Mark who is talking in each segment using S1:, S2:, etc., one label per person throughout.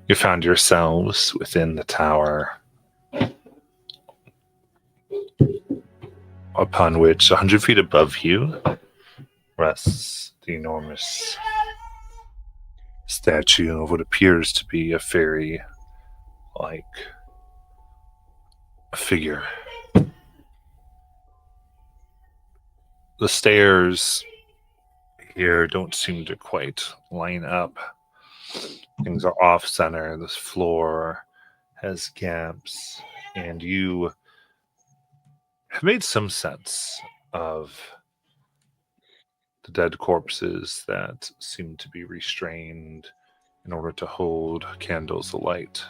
S1: You found yourselves within the tower, upon which 100 feet above you rests the enormous statue of what appears to be a fairy-like figure. The stairs here don't seem to quite line up. Things are off center. This floor has gaps, and you have made some sense of the dead corpses that seem to be restrained in order to hold candles alight.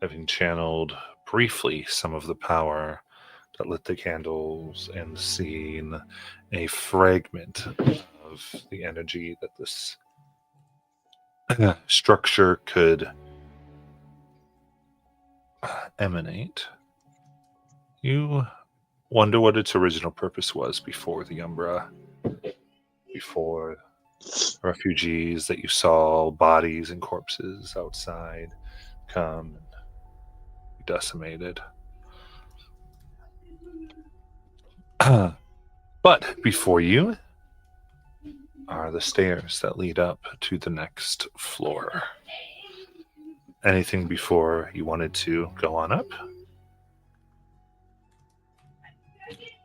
S1: Having channeled briefly some of the power that lit the candles and seen a fragment of the energy that this structure could emanate, you wonder what its original purpose was before the Umbra, before refugees that you saw, bodies and corpses outside, come and be decimated. But before you are the stairs that lead up to the next floor. Anything before you wanted to go on up?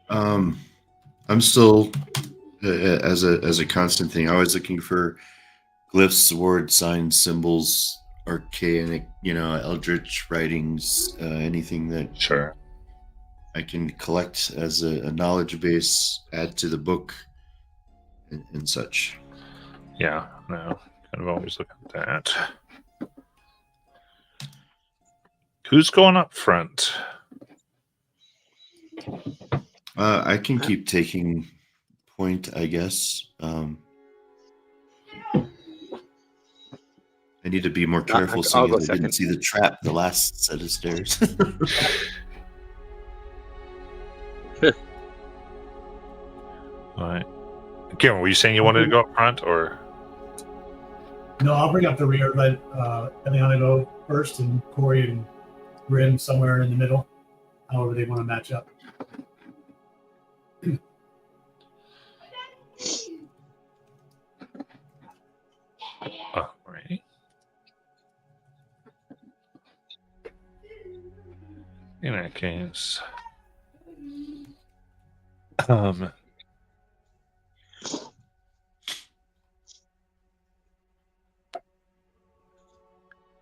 S2: I'm still, as a constant thing, always looking for glyphs, words, signs, symbols, archaic, eldritch writings, anything that
S1: Sure.
S2: I can collect as a knowledge base, add to the book, and such.
S1: Yeah, no, kind of always look at that. Who's going up front?
S2: I can keep taking point, I guess. I need to be more careful, seeing as I didn't see the trap the last set of stairs.
S1: All right. Cameron, were you saying you wanted to go up front, or?
S3: No, I'll bring up the rear. Let Eliana go first, and Corey and Grim somewhere in the middle, however they want to match up.
S1: All right. In that case,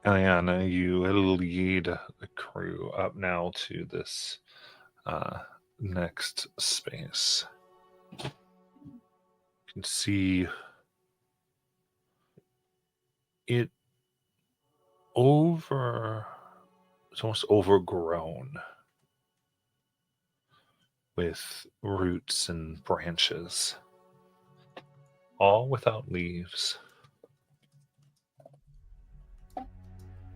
S1: Eliana, you lead the crew up now to this next space. You can see it it's almost overgrown with roots and branches, all without leaves.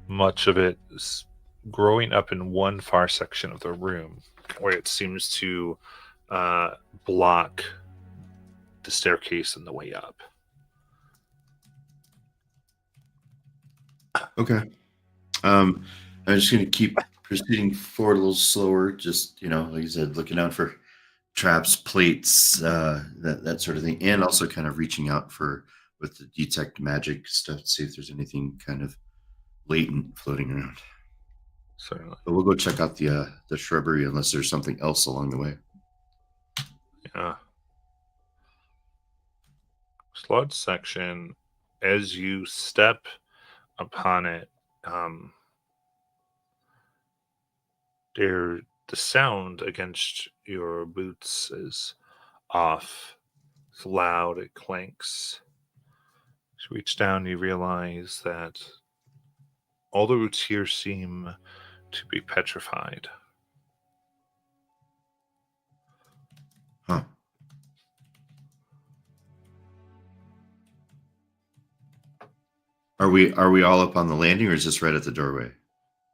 S1: Much of it is growing up in one far section of the room where it seems to block the staircase on the way up.
S2: Okay. I'm just going to keep proceeding forward a little slower, just, like you said, looking out for traps, plates, that sort of thing, and also kind of reaching out with the detect magic stuff to see if there's anything kind of latent floating around.
S1: Certainly.
S2: But we'll go check out the shrubbery unless there's something else along the way.
S1: Yeah. Sludge section, as you step upon it, the sound against your boots is off. It's loud, it clanks. As you reach down, you realize that all the roots here seem to be petrified.
S2: Huh. Are we all up on the landing, or is this right at the doorway?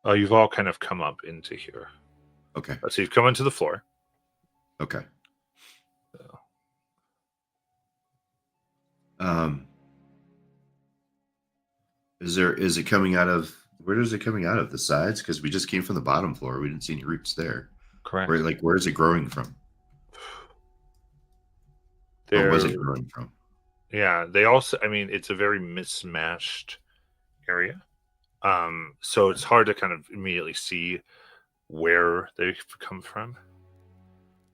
S1: You've all kind of come up into here.
S2: Okay.
S1: So you've come into the floor.
S2: Okay. Is it coming out of, where is it coming out of? The sides? Because we just came from the bottom floor. We didn't see any roots there.
S1: Correct.
S2: Where is it growing from? Where was it
S1: They're-
S2: growing from?
S1: Yeah, they also, I mean, it's a very mismatched area. So it's hard to kind of immediately see where they've come from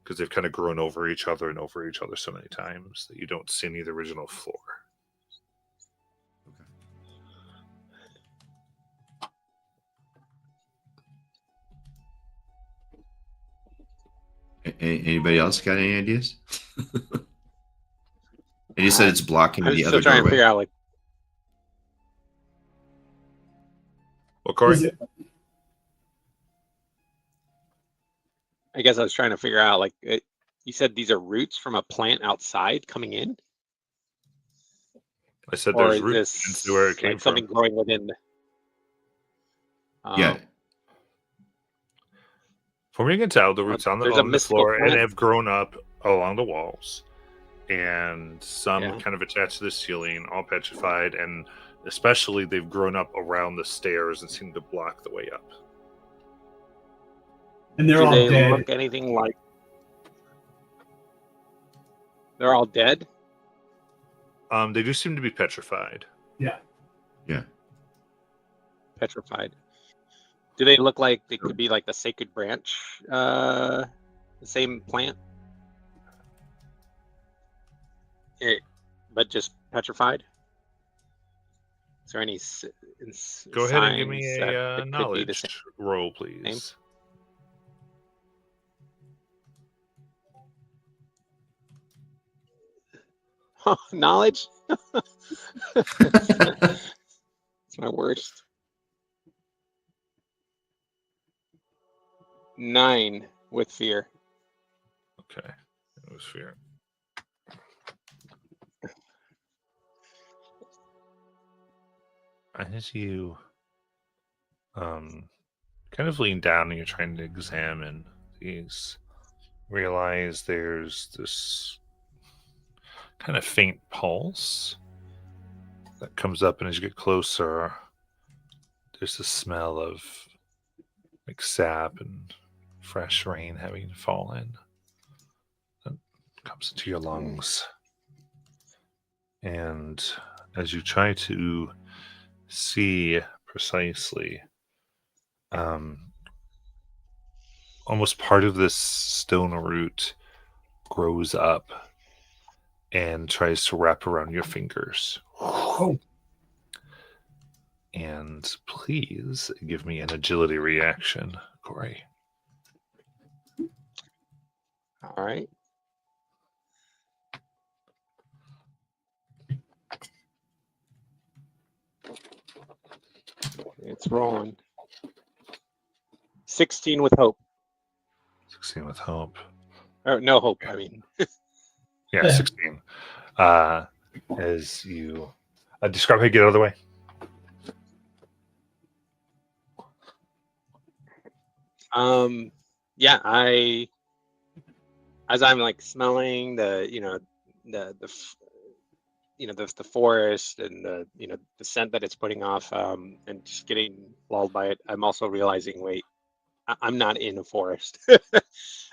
S1: because they've kind of grown over each other and over each other so many times that you don't see any of the original floor.
S2: Anybody else got any ideas? And you said it's blocking
S4: I'm
S2: the
S4: still
S2: other
S4: trying to
S2: doorway.
S4: figure out, like,
S1: Well, Corey,
S3: Is it-
S4: I guess I was trying to figure out, like, you said these are roots from a plant outside coming in,
S1: I said
S4: or
S1: there's
S4: is
S1: roots
S4: this
S1: into where it came
S4: like something
S1: from.
S4: growing within?
S2: Yeah.
S1: From what you can tell, the roots on
S4: There's a
S1: the
S4: mystical
S1: floor and
S4: plant.
S1: have grown up along the walls, and some
S4: Yeah.
S1: kind of attached to the ceiling, all petrified, and especially they've grown up around the stairs and seem to block the way up.
S3: And they're
S4: Do
S3: all
S4: they
S3: dead.
S4: look anything like? They're all dead.
S1: They do seem to be petrified.
S3: Yeah.
S4: Petrified. Do they look like they could be like the sacred branch, the same plant, but just petrified? Is there any
S1: Go ahead and give me
S4: signs that
S1: a
S4: it could be the
S1: knowledge
S4: same?
S1: roll, please.
S4: Knowledge? It's my worst. 9 with fear.
S1: Okay, it was fear. As you kind of lean down and you're trying to examine these, realize there's this kind of faint pulse that comes up, and as you get closer, there's the smell of like sap and fresh rain having fallen that comes into your lungs. And as you try to see precisely, almost part of this stone root grows up and tries to wrap around your fingers.
S3: Oh,
S1: And please give me an agility reaction, Corey.
S4: All right. It's rolling. 16 with hope.
S1: 16 with hope.
S4: Or no hope, I mean.
S1: Yeah, 16. As you describe how you get out of the way.
S4: Yeah, as I'm like smelling the forest and the scent that it's putting off, and just getting lulled by it, I'm also realizing, wait, I'm not in a forest.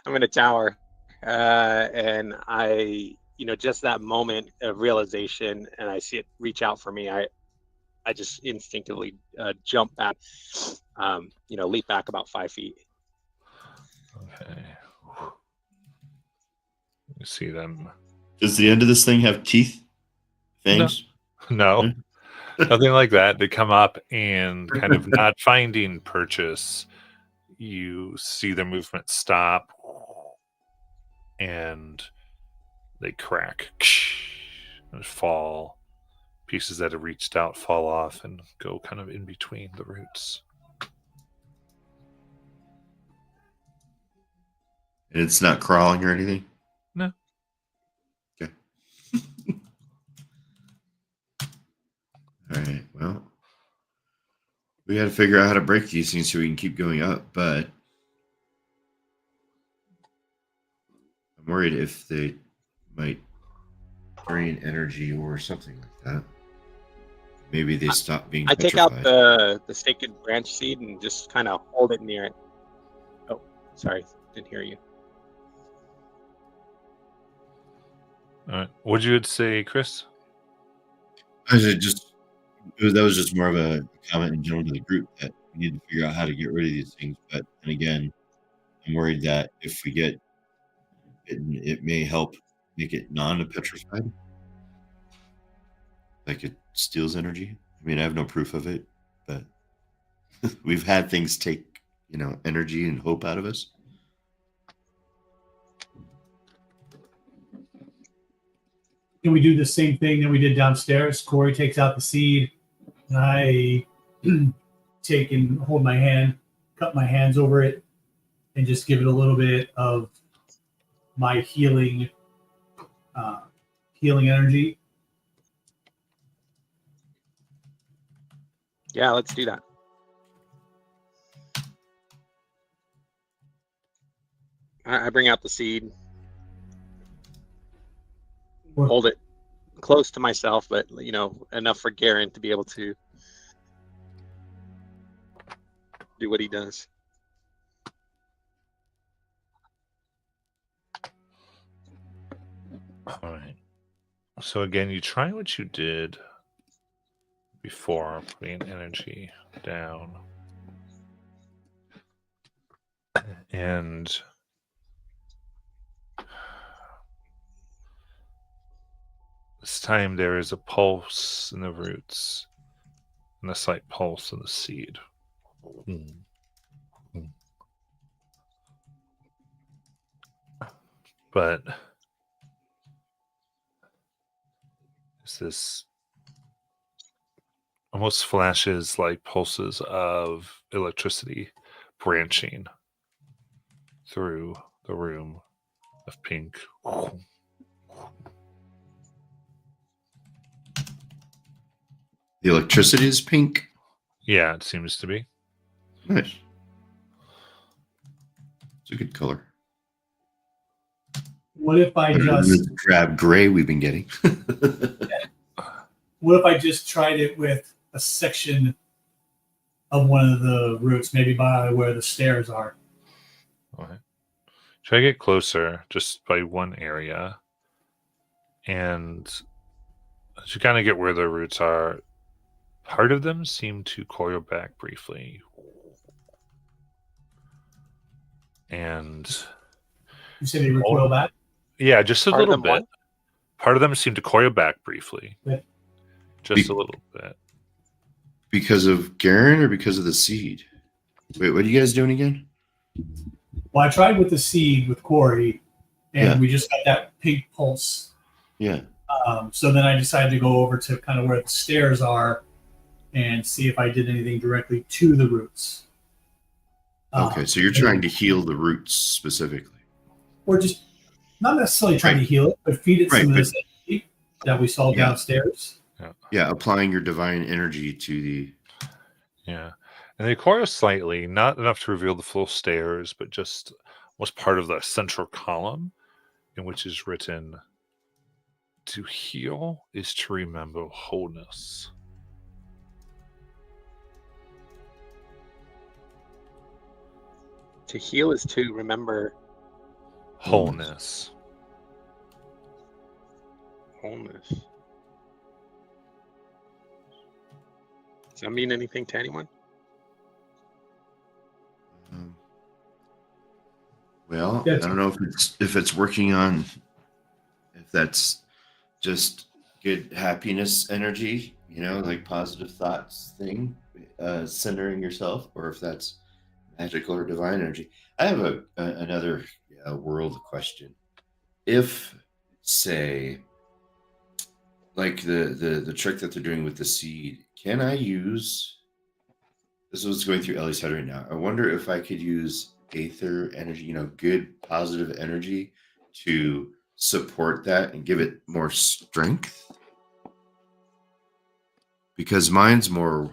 S4: I'm in a tower, and I, just that moment of realization, and I see it reach out for me. I just instinctively jump back, leap back about 5 feet.
S1: Okay. You see them.
S2: Does the end of this thing have teeth? Fangs?
S1: No, nothing like that. They come up and kind of not finding purchase. You see their movement stop and they crack and fall. Pieces that have reached out fall off and go kind of in between the roots.
S2: And it's not crawling or anything?
S1: No.
S2: Okay. All right. Well, we got to figure out how to break these things so we can keep going up, but I'm worried if they might drain energy or something like that. maybe they stop being
S4: I take out
S2: petrified.
S4: the sacred branch seed and just kind of hold it near it. Oh, sorry, didn't hear you.
S1: All right. What'd you say, Chris?
S2: I said that was just more of a comment in general to the group that we need to figure out how to get rid of these things. But and again, I'm worried that if we get it may help make it non-petrified, like it steals energy. I mean, I have no proof of it, but we've had things take energy and hope out of us.
S3: Can we do the same thing that we did downstairs? Corey takes out the seed, and I take and hold my hand, cut my hands over it, and just give it a little bit of my healing energy.
S4: Yeah, let's do that. I bring out the seed, hold it close to myself, but enough for Garen to be able to do what he does.
S1: All right. So again, you try what you did before, putting energy down. And this time there is a pulse in the roots and a slight pulse in the seed. But it's this almost flashes like pulses of electricity branching through the room of pink.
S2: The electricity is pink.
S1: Yeah, it seems to be.
S2: Nice. It's a good color.
S3: What if I just
S2: drab gray we've been getting?
S3: What if I just tried it with a section of one of the roots, maybe by where the stairs are?
S1: Okay. Try to get closer just by one area. And as you kind of get where the roots are, part of them seem to coil back briefly. And
S3: you say they recoil back?
S1: Yeah, just a
S4: Part of
S1: little
S4: them
S1: bit.
S4: what?
S1: Part of them seem to coil back briefly.
S3: Yeah.
S1: Just a little bit.
S2: Because of Garen or because of the seed? Wait, what are you guys doing again?
S3: Well, I tried with the seed with Corey, and
S2: Yeah.
S3: we just got that pink pulse.
S2: Yeah.
S3: So then I decided to go over to kind of where the stairs are and see if I did anything directly to the roots.
S2: Okay, so you're trying to heal the roots specifically.
S3: Or just not necessarily trying to heal it, but feed it some of this energy that we saw downstairs.
S2: Yeah, applying your divine energy to the...
S1: Yeah. And they coil slightly, not enough to reveal the full stairs, but just was part of the central column in which is written, "To heal is to remember wholeness."
S4: To heal is to remember
S1: wholeness.
S4: Wholeness. Does that mean anything to anyone?
S2: Well, I don't know if it's working on, if that's just good happiness energy, like positive thoughts thing, centering yourself, or if that's magical or divine energy. I have another world question. If, say, like the trick that they're doing with the seed, can I use? This is what's going through Ellie's head right now. I wonder if I could use aether energy, good positive energy, to support that and give it more strength. Because mine's more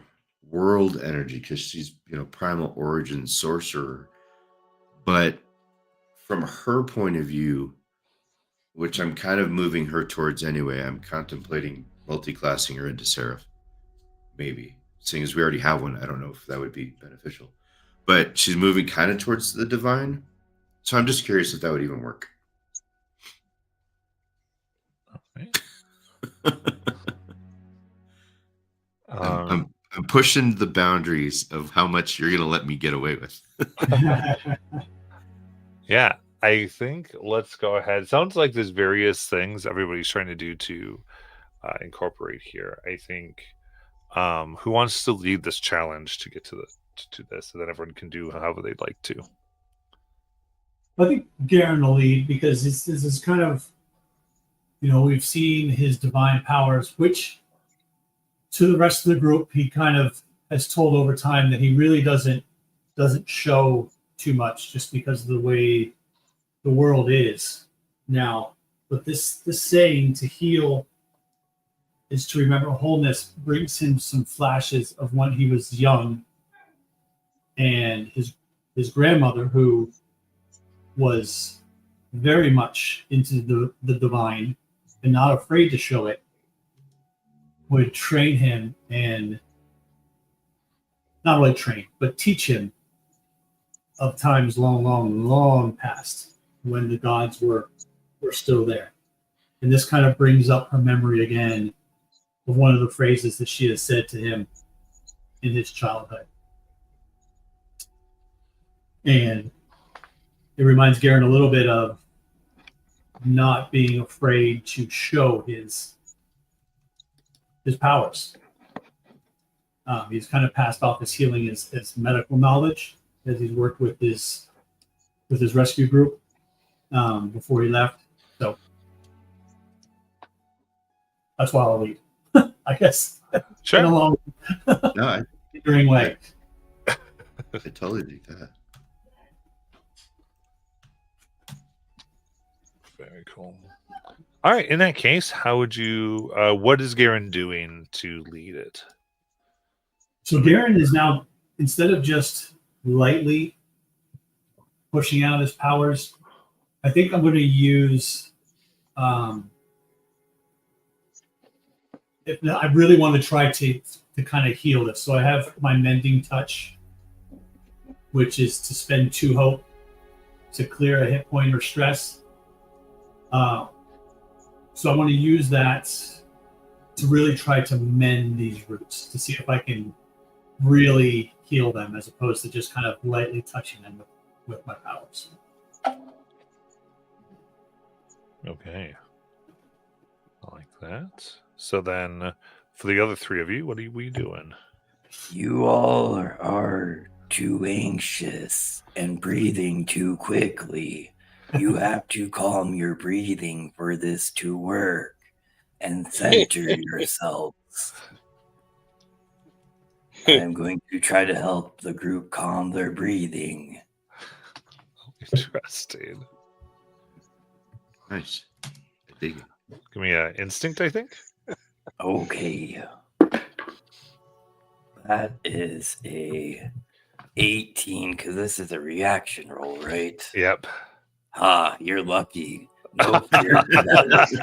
S2: world energy, because she's primal origin sorcerer. But from her point of view, which I'm kind of moving her towards anyway, I'm contemplating multi-classing her into Seraph. maybe. Seeing as we already have one, I don't know if that would be beneficial. But she's moving kind of towards the divine. So I'm just curious if that would even work.
S1: Right.
S2: I'm pushing the boundaries of how much you're going to let me get away with.
S1: Yeah, I think let's go ahead. Sounds like there's various things everybody's trying to do to incorporate here. I think who wants to lead this challenge to get to this, so that everyone can do however they'd like to.
S3: I think Garen will lead because this is kind of, we've seen his divine powers, which to the rest of the group, he kind of has told over time that he really doesn't show too much just because of the way the world is now. But this saying to heal is to remember wholeness brings him some flashes of when he was young and his grandmother, who was very much into the divine and not afraid to show it, would train him, and not only train, but teach him of times long past when the gods were still there. And this kind of brings up her memory again of one of the phrases that she has said to him in his childhood. And it reminds Garen a little bit of not being afraid to show his powers. He's kind of passed off his healing as medical knowledge as he's worked with his rescue group before he left. So that's why I'll leave, I guess.
S1: Sure.
S3: In a long,
S2: No,
S3: figuring way.
S2: I totally think that.
S1: Very cool. All right. In that case, how would you? What is Garen doing to lead it?
S3: So Garen is now, instead of just lightly pushing out his powers, I think I'm going to use. If I really want to try to kind of heal this, so I have my mending touch, which is to spend 2 hope to clear a hit point or stress. So I want to use that to really try to mend these roots to see if I can really heal them, as opposed to just kind of lightly touching them with my powers.
S1: Okay. I like that. So then, for the other 3 of you, what are we doing?
S5: You all are too anxious and breathing too quickly. You have to calm your breathing for this to work and center yourselves. I'm going to try to help the group calm their breathing.
S1: Interesting.
S2: Nice. I dig it.
S1: Give me an instinct, I think.
S5: Okay. That is a 18, because this is a reaction roll, right?
S1: Yep.
S5: Ah, you're lucky. Nope, you're pathetic.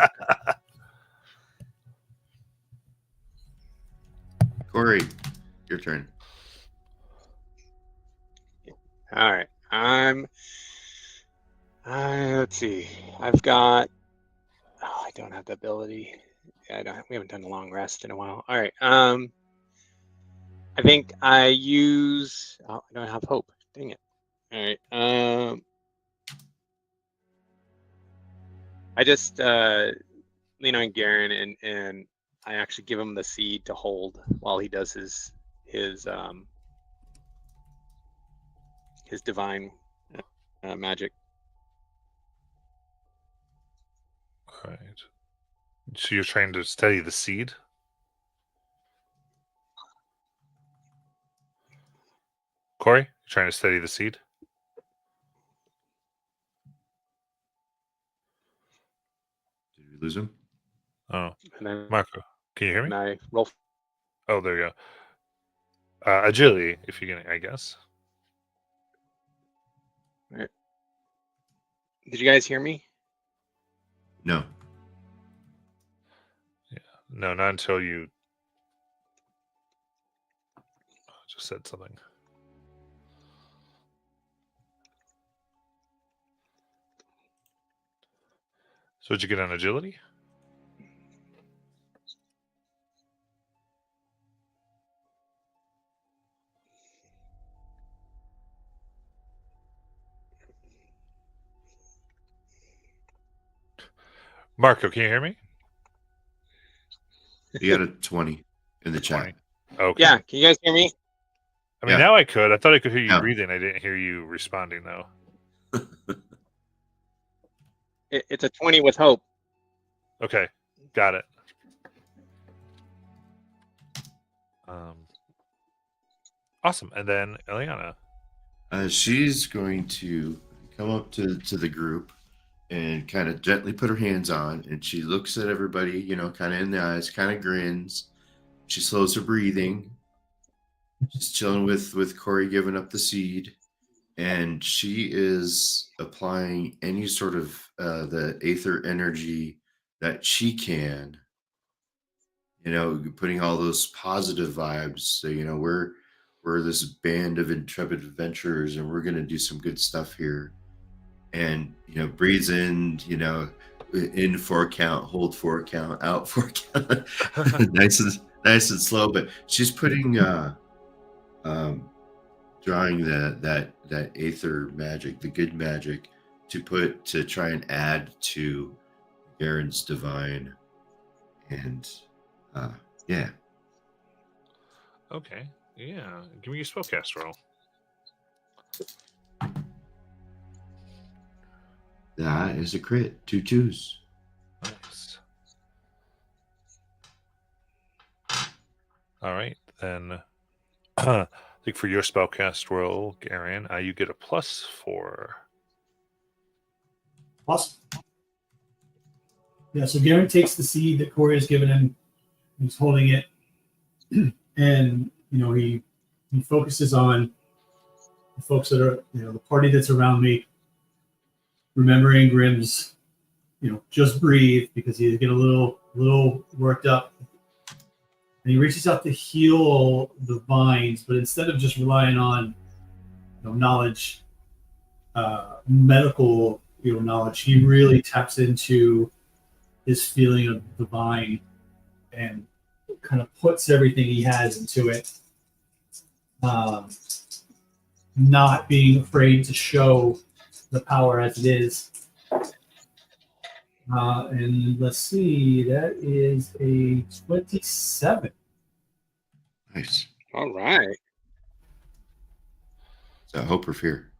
S2: Corey, your turn.
S4: All right. Let's see. I've got. Oh, I don't have the ability. We haven't done a long rest in a while. All right. I think I use. Oh, I don't have hope. Dang it. All right. I just lean on Garen and I actually give him the seed to hold while he does his divine magic.
S1: All right. So you're trying to steady the seed? Corey, you're trying to steady the seed?
S2: Did we lose him?
S1: Oh,
S4: And then
S1: Marco, can you hear me?
S4: and I roll.
S1: Oh, there you go. Agility, if you can, I guess.
S4: Did you guys hear me?
S2: No.
S1: No, not until you just said something. So did you get on agility? Marco, can you hear me?
S2: You got a 20 in the chat.
S1: 20. Okay.
S4: Yeah, can you guys hear me?
S1: I mean,
S2: Yeah.
S1: now I could. I thought I could hear you
S2: Yeah.
S1: breathing. I didn't hear you responding, though.
S4: It's a 20 with hope.
S1: Okay, got it. Awesome. And then Eliana.
S2: She's going to come up to the group and kind of gently put her hands on, and she looks at everybody, you know, kind of in the eyes, kind of grins. She slows her breathing. She's chilling with Corey giving up the seed, and she is applying any sort of the aether energy that she can. You know, putting all those positive vibes. So, you know, we're this band of intrepid adventurers, and we're going to do some good stuff here. And, you know, breathes in, you know, in 4 count, hold 4 count, out 4 count. nice and slow. But she's putting, drawing that aether magic, the good magic, to try and add to Garen's divine. And, yeah.
S1: Okay. Yeah. Give me your spellcast roll.
S2: That is a crit. 2 2s.
S1: Nice. All right. Then I think for your spellcast roll, Garen, you get a +4.
S3: Awesome. Yeah, so Garen takes the seed that Corey has given him. He's holding it. And, you know, he focuses on the folks that are, you know, the party that's around me, remembering Grimm's, you know, just breathe, because he's getting a little worked up. And he reaches out to heal the vines, but instead of just relying on, you know, knowledge, medical, you know, knowledge, he really taps into his feeling of the vine and kind of puts everything he has into it. Not being afraid to show the power as it is. And let's see, that is a 27.
S2: Nice.
S4: All right.
S2: Is that hope or fear?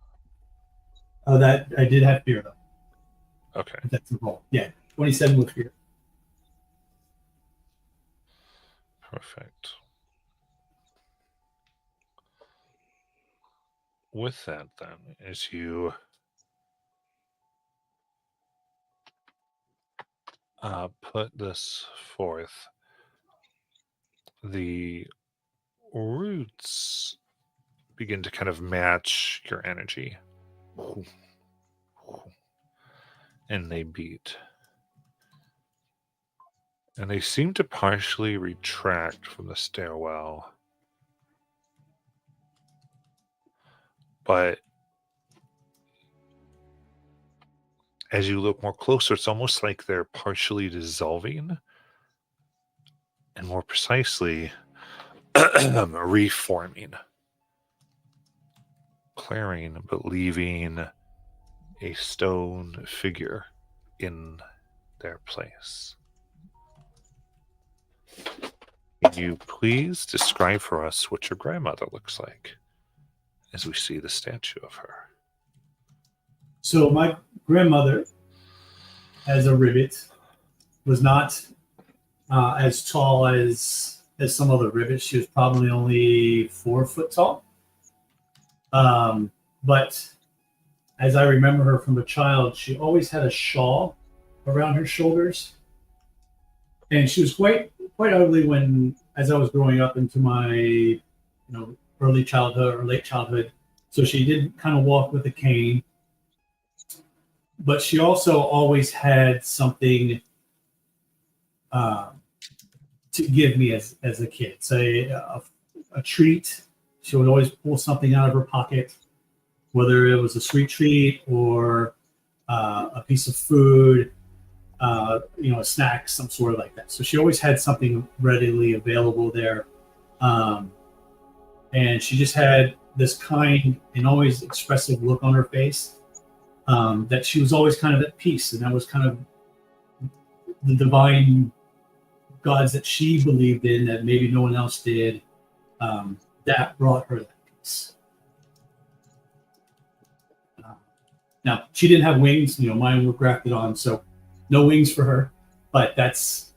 S3: That I did have fear though.
S1: Okay.
S3: That's the roll. Yeah, 27 with fear.
S1: Perfect. With that, then, as you put this forth, the roots begin to kind of match your energy. And they beat. And they seem to partially retract from the stairwell. But as you look more closer, it's almost like they're partially dissolving. And more precisely, reforming. Clearing, but leaving a stone figure in their place. Can you please describe for us what your grandmother looks like as we see the statue of her?
S3: So my grandmother, as a ribbit, was not as tall as some other ribbits. She was probably only 4 foot tall. But as I remember her from a child, she always had a shawl around her shoulders. And she was quite ugly when, as I was growing up into my, you know, early childhood or late childhood. So she did kind of walk with a cane. But she also always had something to give me as a kid. Say a treat, she would always pull something out of her pocket, whether it was a sweet treat or a piece of food, a snack, some sort of like that. So she always had something readily available there. And she just had this kind and always expressive look on her face, that she was always kind of at peace. And that was kind of the divine gods that she believed in that maybe no one else did. That brought her that peace. Now, she didn't have wings. Mine were grafted on, so no wings for her. But that's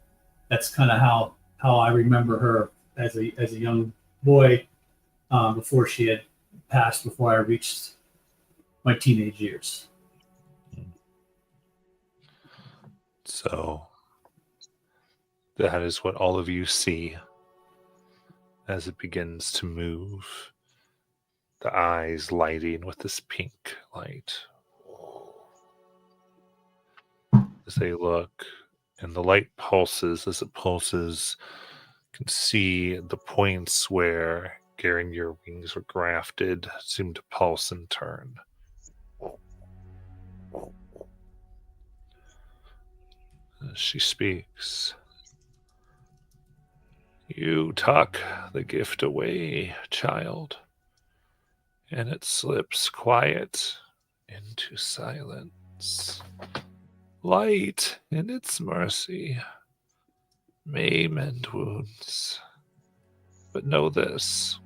S3: kind of how I remember her as a young boy, before she had passed, before I reached my teenage years.
S1: So that is what all of you see as it begins to move. The eyes lighting with this pink light. As they look, and the light pulses. As it pulses, you can see the points where, Garen, your wings were grafted seem to pulse and turn. As she speaks, you tuck the gift away, child, and it slips quiet into silence. Light in its mercy may mend wounds, but know this,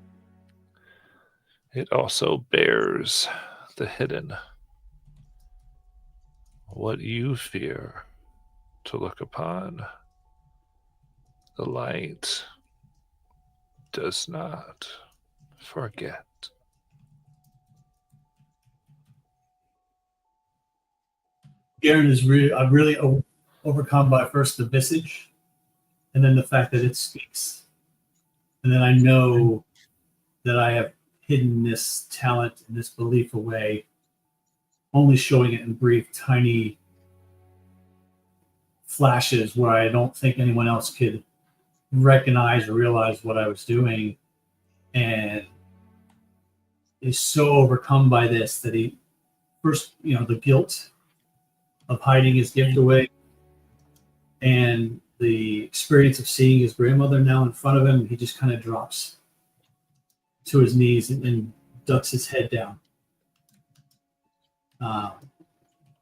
S1: it also bears the hidden. What you fear to look upon, the light does not forget.
S3: Garen is I'm really overcome by first the visage, and then the fact that it speaks. And then I know that I have hidden this talent and this belief away, only showing it in brief, tiny flashes where I don't think anyone else could recognize or realize what I was doing, and is so overcome by this that he first, the guilt of hiding his gift away, and the experience of seeing his grandmother now in front of him, he just kind of drops to his knees and ducks his head down.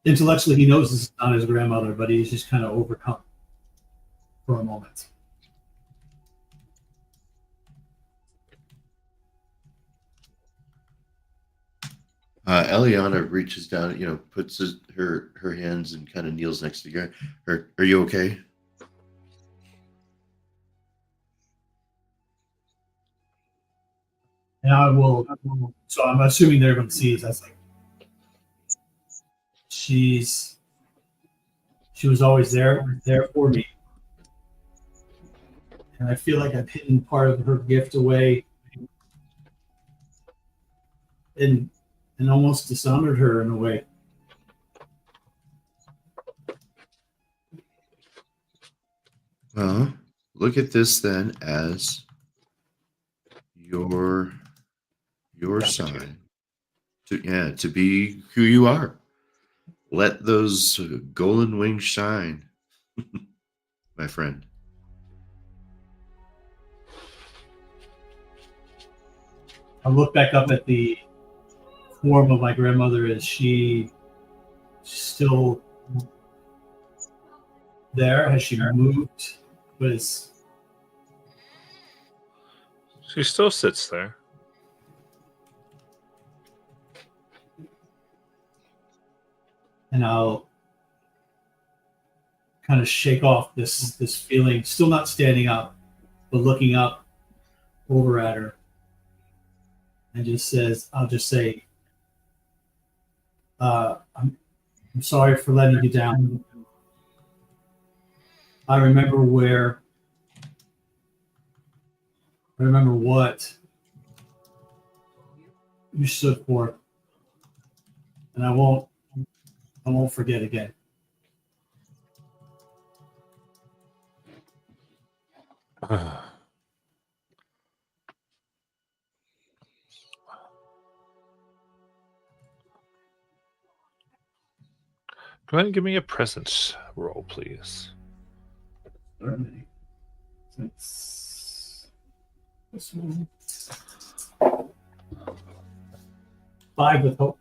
S3: Intellectually, he knows this is not his grandmother, but he's just kind of overcome for a moment.
S2: Eliana reaches down, puts her hands and kind of kneels next to Garen. Are you okay?
S3: And I will. So I'm assuming they're going to see it. That's like she was always there for me, and I feel like I've hidden part of her gift away, and almost dishonored her in a way.
S2: Well, look at this then as your sign to be who you are. Let those golden wings shine, my friend.
S3: I look back up at the form of my grandmother. Is she still there? Has she moved?
S1: She still sits there.
S3: And I'll kind of shake off this feeling, still not standing up, but looking up over at her, and I'll just say, I'm sorry for letting you down. I remember what you stood for, and I won't forget again.
S1: Go ahead and give me a presence roll, please.
S3: Certainly. That's this one. 5 with hope.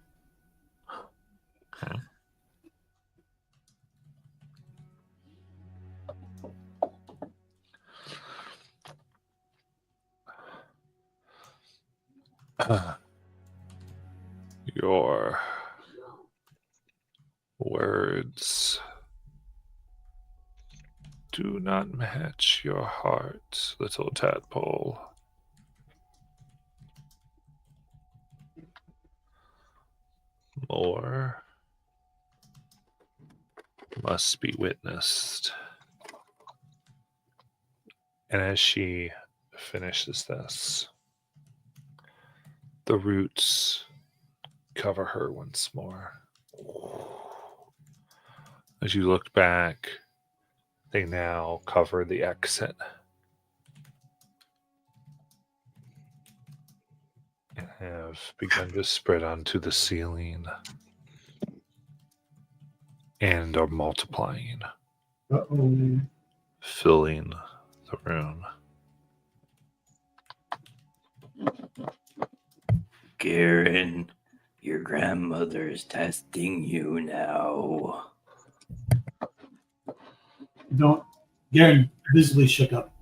S1: Your words do not match your heart, little tadpole. More must be witnessed. And as she finishes this, the roots cover her once more. As you look back, they now cover the exit. And have begun to spread onto the ceiling and are multiplying,
S3: Uh-oh.
S1: filling the room.
S5: Garen, your grandmother's testing you now.
S3: Don't. Garen visibly shook up.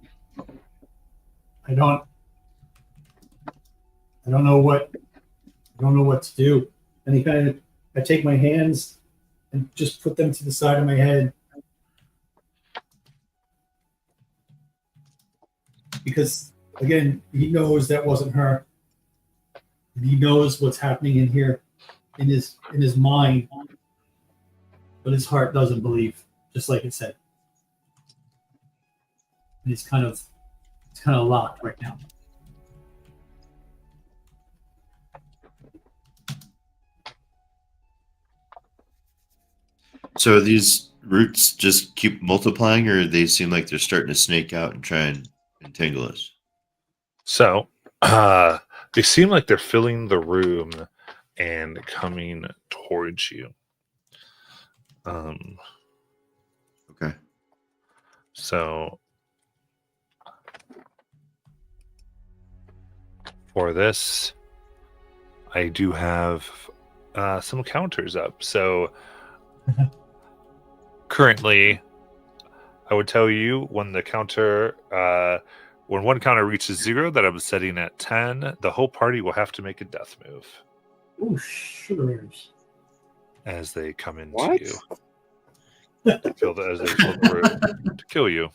S3: I don't know what. I don't know what to do. And he kind of. I take my hands and just put them to the side of my head because again, he knows that wasn't her. And he knows what's happening in here, in his mind, but his heart doesn't believe, just like it said. And it's kind of locked right now.
S2: So these roots just keep multiplying, or they seem like they're starting to snake out and try and entangle us?
S1: So, they seem like they're filling the room and coming towards you.
S2: Okay.
S1: So, for this, I do have some counters up. So, currently, I would tell you when the counter, when one counter reaches 0 that I'm setting at 10, the whole party will have to make a death move
S3: Oh, sugars.
S1: as they come into
S4: What?
S1: you. To kill as they fill the room to kill you.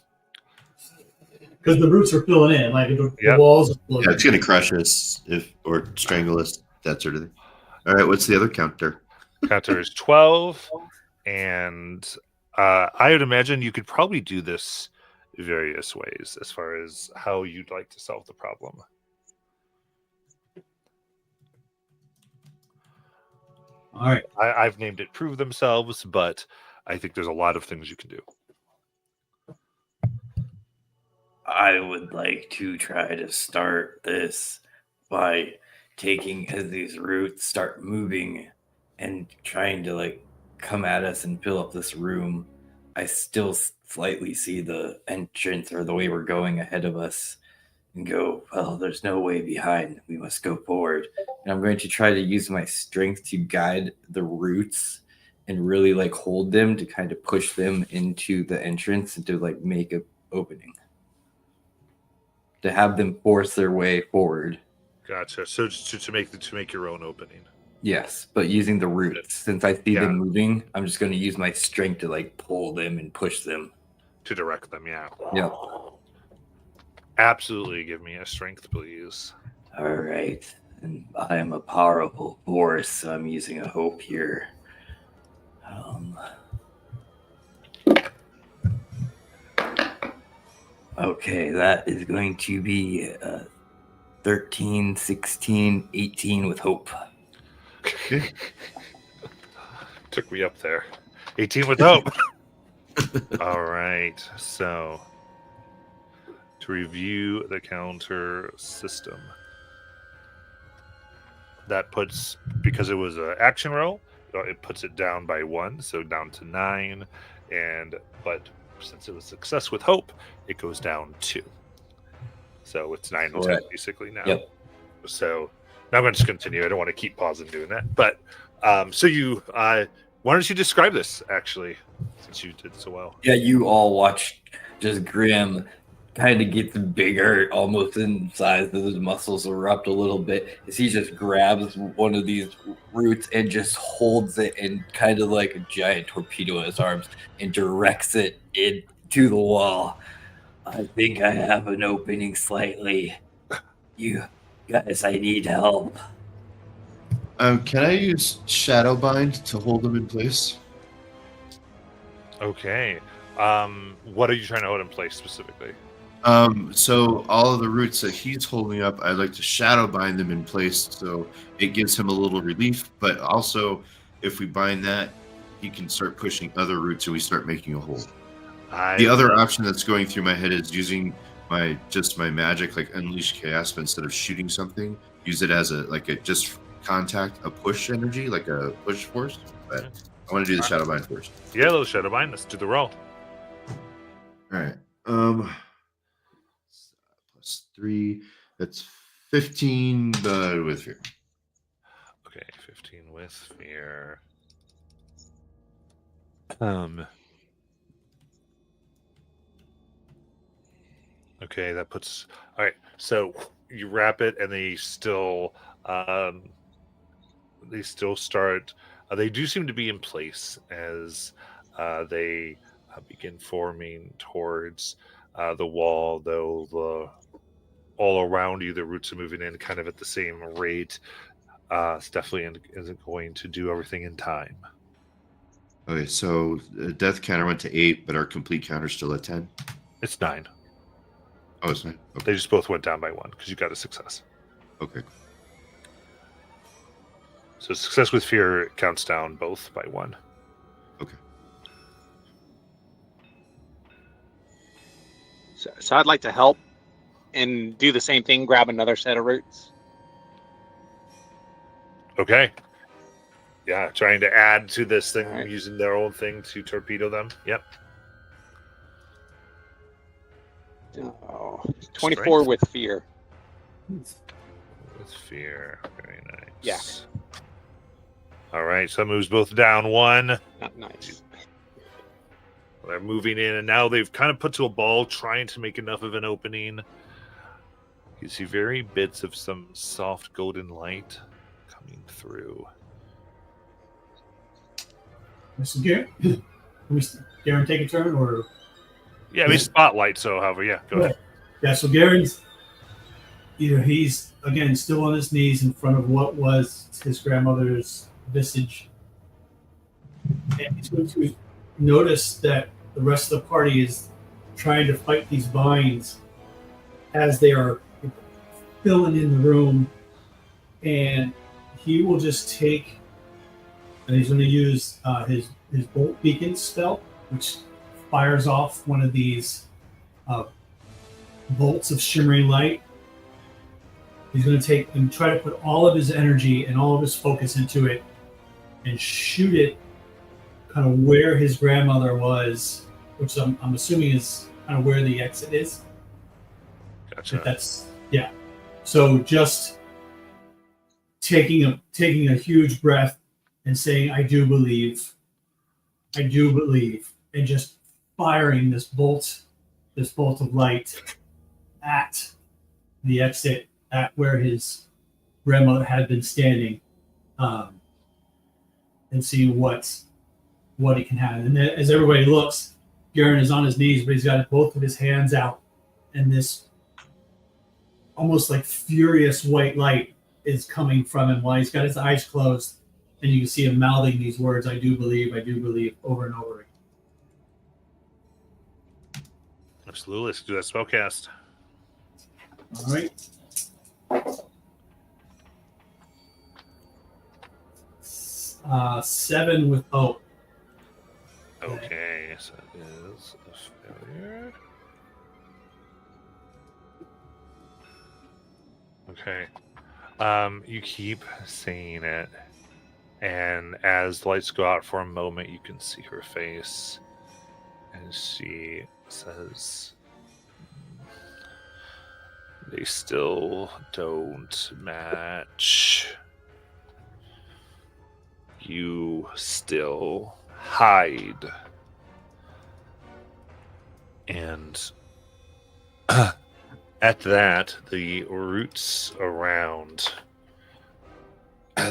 S3: Because the roots are filling in, like the
S1: Yep.
S3: walls are filling
S2: Yeah,
S3: in.
S2: it's going to crush us or strangle us, that sort of thing. All right, what's the other counter?
S1: Counter is 12, and I would imagine you could probably do this various ways as far as how you'd like to solve the problem.
S3: All right.
S1: I've named it Prove Themselves, but I think there's a lot of things you can do.
S5: I would like to try to start this by taking as these roots start moving and trying to like come at us and fill up this room. I still slightly see the entrance or the way we're going ahead of us and go, well, there's no way behind. We must go forward. And I'm going to try to use my strength to guide the roots and really like hold them to kind of push them into the entrance and to like make an opening. To have them force their way forward.
S1: Gotcha. So to make your own opening.
S5: Yes, but using the roots. Since I see
S1: Yeah.
S5: them moving, I'm just going to use my strength to like pull them and push them.
S1: To direct them, yeah.
S5: Yeah.
S1: Absolutely. Give me a strength, please.
S5: All right. And I am a powerful force, so I'm using a hope here. Okay, that is going to be 13, 16, 18 with hope.
S1: Took me up there. 18 with hope. All right. So, to review the counter system, that puts, because it was an action roll, it puts it down by 1, so down to 9. But since it was success with hope, it goes down 2. So it's 9 and 10
S5: Correct.
S1: basically now.
S5: Yep.
S1: So now I'm going to just continue. I don't want to keep pausing doing that. But so you, why don't you describe this actually, since you did so well?
S5: Yeah, you all watched just Grim kind of gets bigger, almost in size, as his muscles erupt a little bit as he just grabs one of these roots and just holds it and kind of like a giant torpedo in his arms and directs it into the wall. I think I have an opening slightly. You guys, I need help.
S2: Can I use Shadow Bind to hold him in place?
S1: Okay. What are you trying to hold in place specifically?
S2: So all of the roots that he's holding up, I'd like to shadow bind them in place so it gives him a little relief. But also, if we bind that, he can start pushing other roots and we start making a hole. The other option that's going through my head is using my magic, like Unleash Chaos, but instead of shooting something, use it as a just contact, a push energy, like a push force. But I want to do the shadow bind first.
S1: Yeah, little shadow bind. Let's do the roll.
S2: All right. Plus 3. That's 15, but with fear.
S1: Okay, 15 with fear. Okay, that puts. All right, so you wrap it, and they still start. They do seem to be in place as they begin forming towards the wall, though all around you, the roots are moving in kind of at the same rate. It's definitely isn't going to do everything in time.
S2: Okay, so death counter went to 8, but our complete counter's still at 10.
S1: It's 9.
S2: Oh, it's 9. Okay.
S1: They just both went down by 1 because you got a success.
S2: Okay.
S1: So success with fear counts down both by 1.
S2: Okay.
S4: So I'd like to help and do the same thing, grab another set of roots.
S1: Okay. Yeah, trying to add to this thing,
S4: Right.
S1: using their own thing to torpedo them. Yep.
S4: Oh, 24
S1: Strength.
S4: with fear.
S1: With fear. Very nice.
S4: Yeah.
S1: All right, so that moves both down 1.
S4: Not nice.
S1: They're moving in, and now they've kind of put to a ball, trying to make enough of an opening. You see very bits of some soft golden light coming through.
S3: Mr. Garen, can we Garen take a turn or?
S1: Yeah, I mean, spotlight, so however, yeah, go ahead.
S3: Yeah, so Garen's, he's again still on his knees in front of what was his grandmother's visage, and he's going to notice that the rest of the party is trying to fight these vines as they are filling in the room, and he will just take, and he's going to use his bolt beacon spell, which fires off one of these bolts of shimmering light. He's going to take and try to put all of his energy and all of his focus into it and shoot it kind of where his grandmother was, which I'm assuming is kind of where the exit is.
S1: Gotcha.
S3: That's yeah. So just taking a huge breath and saying, I do believe, and just firing this bolt of light at the exit, at where his grandmother had been standing, and seeing what he can have. And as everybody looks, Garen is on his knees, but he's got both of his hands out, and this almost like furious white light is coming from him while he's got his eyes closed, and you can see him mouthing these words, I do believe, over and over again.
S1: Absolutely. Let's do that spellcast.
S3: All right. Seven with hope.
S1: Okay, so that is a failure. Okay. You keep saying it, And as the lights go out for a moment, you can see her face. And she says, "They still don't match. You still hide." And at that, the roots around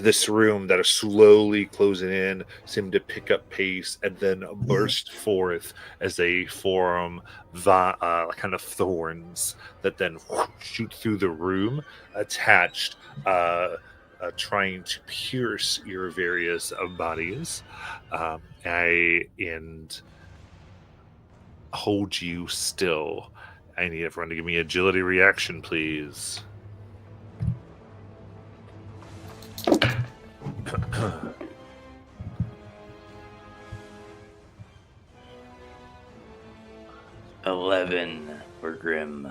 S1: this room that are slowly closing in seem to pick up pace and then burst forth as they form kind of thorns that then shoot through the room, attached, trying to pierce your various bodies and hold you still. I need everyone to give me agility reaction, please.
S5: $11 for Grim.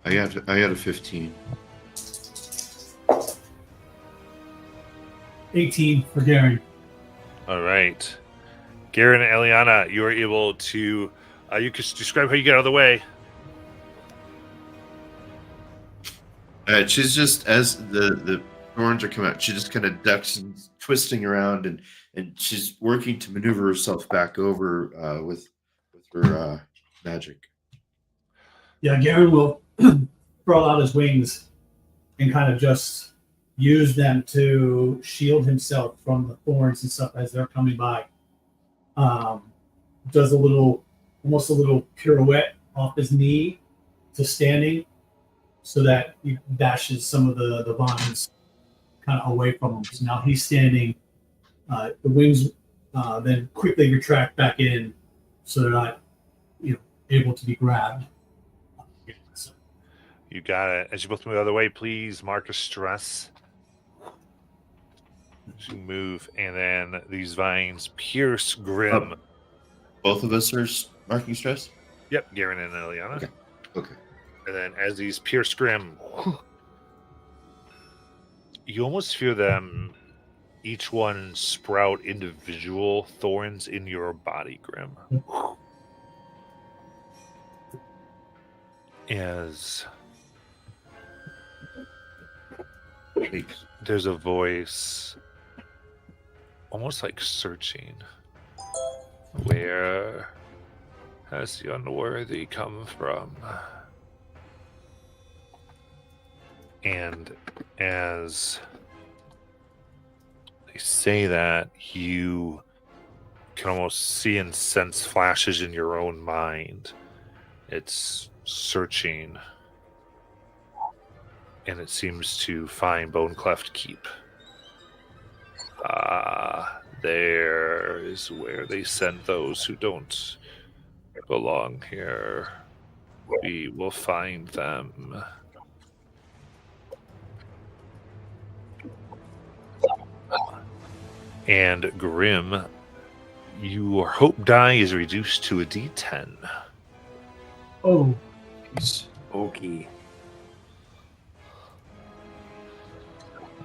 S2: I got a 15.
S3: 18 for Garen.
S1: All right. Garen and Eliana, you are able to... you can describe how you get out of the way.
S2: She's just, as the thorns are coming out, she just kind of ducks and twisting around, and she's working to maneuver herself back over with her magic.
S3: Yeah, Garen will throw out his wings and kind of just use them to shield himself from the thorns and stuff as they're coming by. Does almost a little pirouette off his knee to standing, so that he dashes some of the vines kind of away from him. So now he's standing. The wings then quickly retract back in, so they're not, able to be grabbed. So,
S1: You got it. As you both move out of the way, please mark a stress. As you move, and then these vines pierce Grim.
S2: Both of us are marking stress?
S1: Yep, Garen and Eliana.
S2: Okay.
S1: And then as these pierce Grim, you almost feel them, each one sprout individual thorns in your body, Grim. As there's a voice almost like searching. Where has the unworthy come from? And as they say that, you can almost see and sense flashes in your own mind. It's searching, and it seems to find Bonecleft Keep. There is where they send those who don't belong here. We will find them. And Grim, your hope die is reduced to a D10.
S3: oh,
S5: Okay.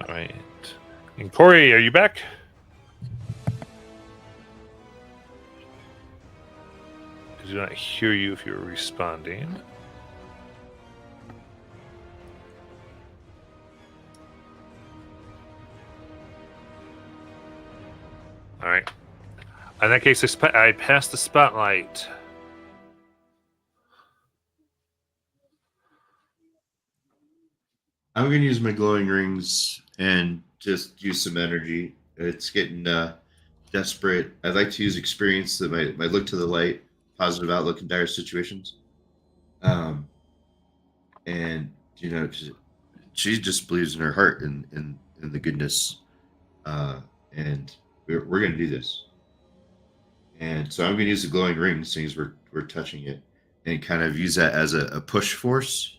S1: All right. And Corey, are you back? I do not hear you if you're responding. All right. In that case, I passed the spotlight.
S2: I'm going to use my glowing rings and just use some energy. It's getting desperate. I'd like to use experience that might look to the light, positive outlook in dire situations. And, she just believes in her heart in the goodness. And we're going to do this. And so I'm going to use the glowing rings, since we're touching it, and kind of use that as a push force.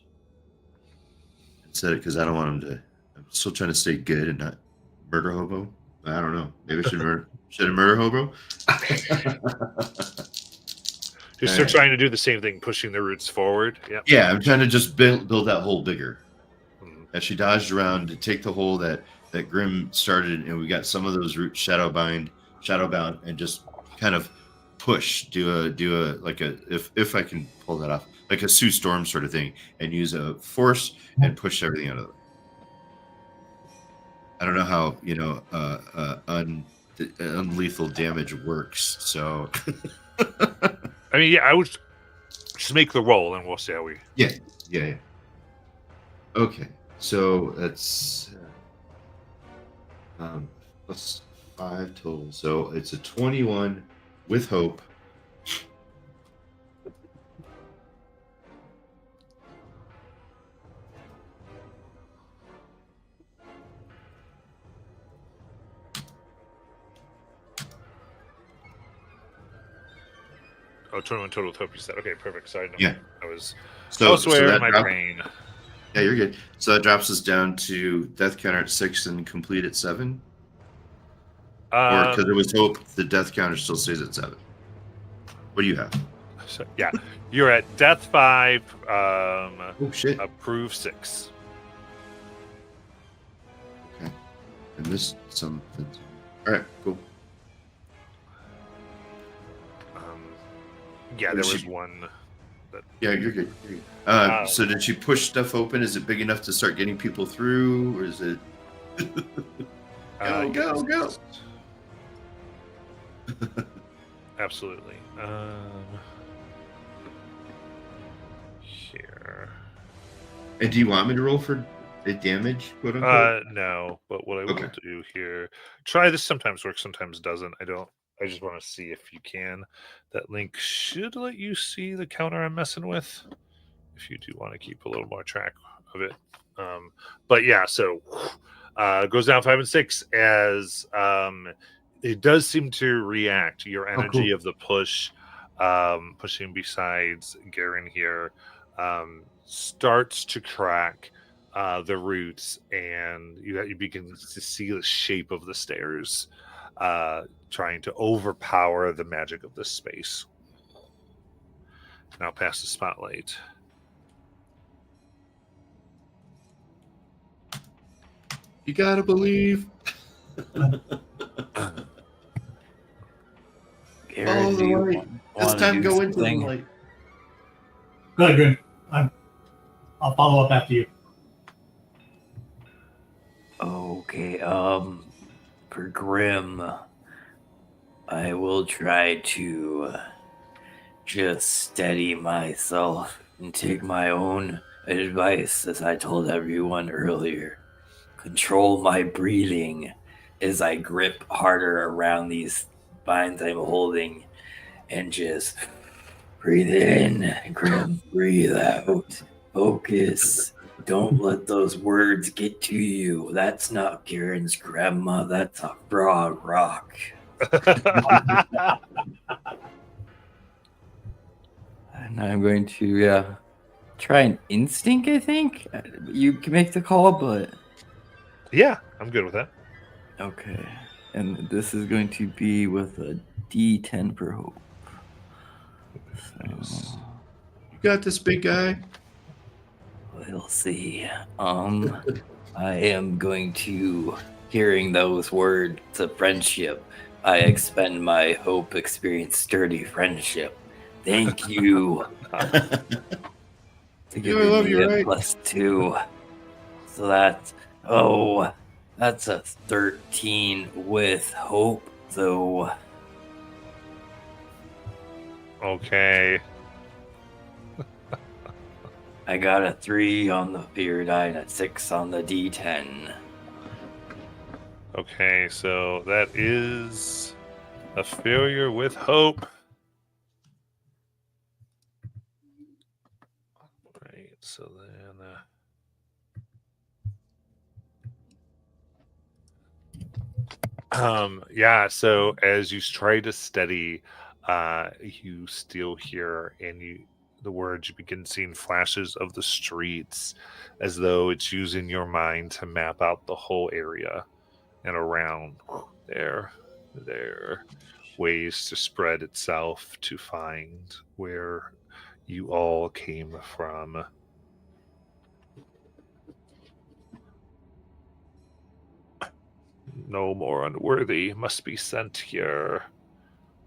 S2: Instead, because I don't want him to. I'm still trying to stay good and not murder hobo. I don't know. Maybe I should murder hobo.
S1: You're still trying to do the same thing, pushing the roots forward. Yep.
S2: Yeah, I'm trying to just build that hole bigger.
S1: Mhm.
S2: as she dodged around to take the hole that Grim started, and we got some of those roots shadowbound, and just kind of push, do a like a if I can pull that off, like a Sue Storm sort of thing, and use a force and push everything out of the way. I don't know how unlethal damage works, so
S1: I mean, yeah, I would just make the roll, and we'll see how we.
S2: yeah. Okay, so that's plus 5 total, so it's a 21 with hope.
S1: Oh, 21 total with hope, you said. Okay, perfect. Sorry, no,
S2: Yeah.
S1: I was
S2: So
S1: elsewhere
S2: that
S1: in my
S2: drop-
S1: brain.
S2: Yeah, you're good. So that drops us down to death counter at 6 and complete at 7. Or because it was hope, the death counter still stays at 7. What do you have?
S1: So, yeah, you're at death 5,
S2: Oh shit!
S1: approve 6.
S2: Okay, I missed something. All right, cool.
S1: Yeah, there was
S2: She-
S1: one.
S2: Yeah, you're good. You're good. So did she push stuff open? Is it big enough to start getting people through, or is it? Go!
S1: Absolutely. Here.
S2: And do you want me to roll for the damage, quote unquote?
S1: No, but what I will
S2: Okay.
S1: do here, try this. Sometimes works, sometimes doesn't. I just want to see if you can. That link should let you see the counter I'm messing with, if you do want to keep a little more track of it. But yeah, so goes down 5 and 6 as it does seem to react. Your energy
S2: cool.
S1: of the push, pushing besides Garen here, starts to crack the roots, and you begin to see the shape of the stairs trying to overpower the magic of this space. Now pass the spotlight.
S2: You gotta believe.
S5: Garen,
S2: Follow
S5: do
S2: the
S5: you
S2: light.
S5: want
S2: This
S5: to
S2: time
S5: do
S2: go into the
S5: something?
S2: light.
S3: Go ahead, Grim. I'll follow up after you.
S5: Okay, for Grim, I will try to just steady myself and take my own advice, as I told everyone earlier. Control my breathing as I grip harder around these vines I'm holding and just breathe in, Grim, breathe out. Focus. Don't let those words get to you. That's not Garen's grandma. That's a frog rock. And I'm going to try an instinct, I think. You can make the call, but...
S1: Yeah, I'm good with that.
S5: Okay. And this is going to be with a D10 for hope. So...
S2: You got this, big guy.
S5: We'll see. I am going to, hearing those words of friendship, I expend my hope, experience, sturdy friendship. Thank you to
S2: Yeah,
S5: give
S2: I love
S5: me
S2: you,
S5: a
S2: right?
S5: +2. So that's a 13 with hope, though.
S1: Okay.
S5: I got a 3 on the fear die and a 6 on the D10.
S1: Okay, so that is a failure with hope. Right, so then yeah, so as you try to steady, you still hear the words, you begin seeing flashes of the streets, as though it's using your mind to map out the whole area and around there ways to spread itself to find where you all came from. no more unworthy must be sent here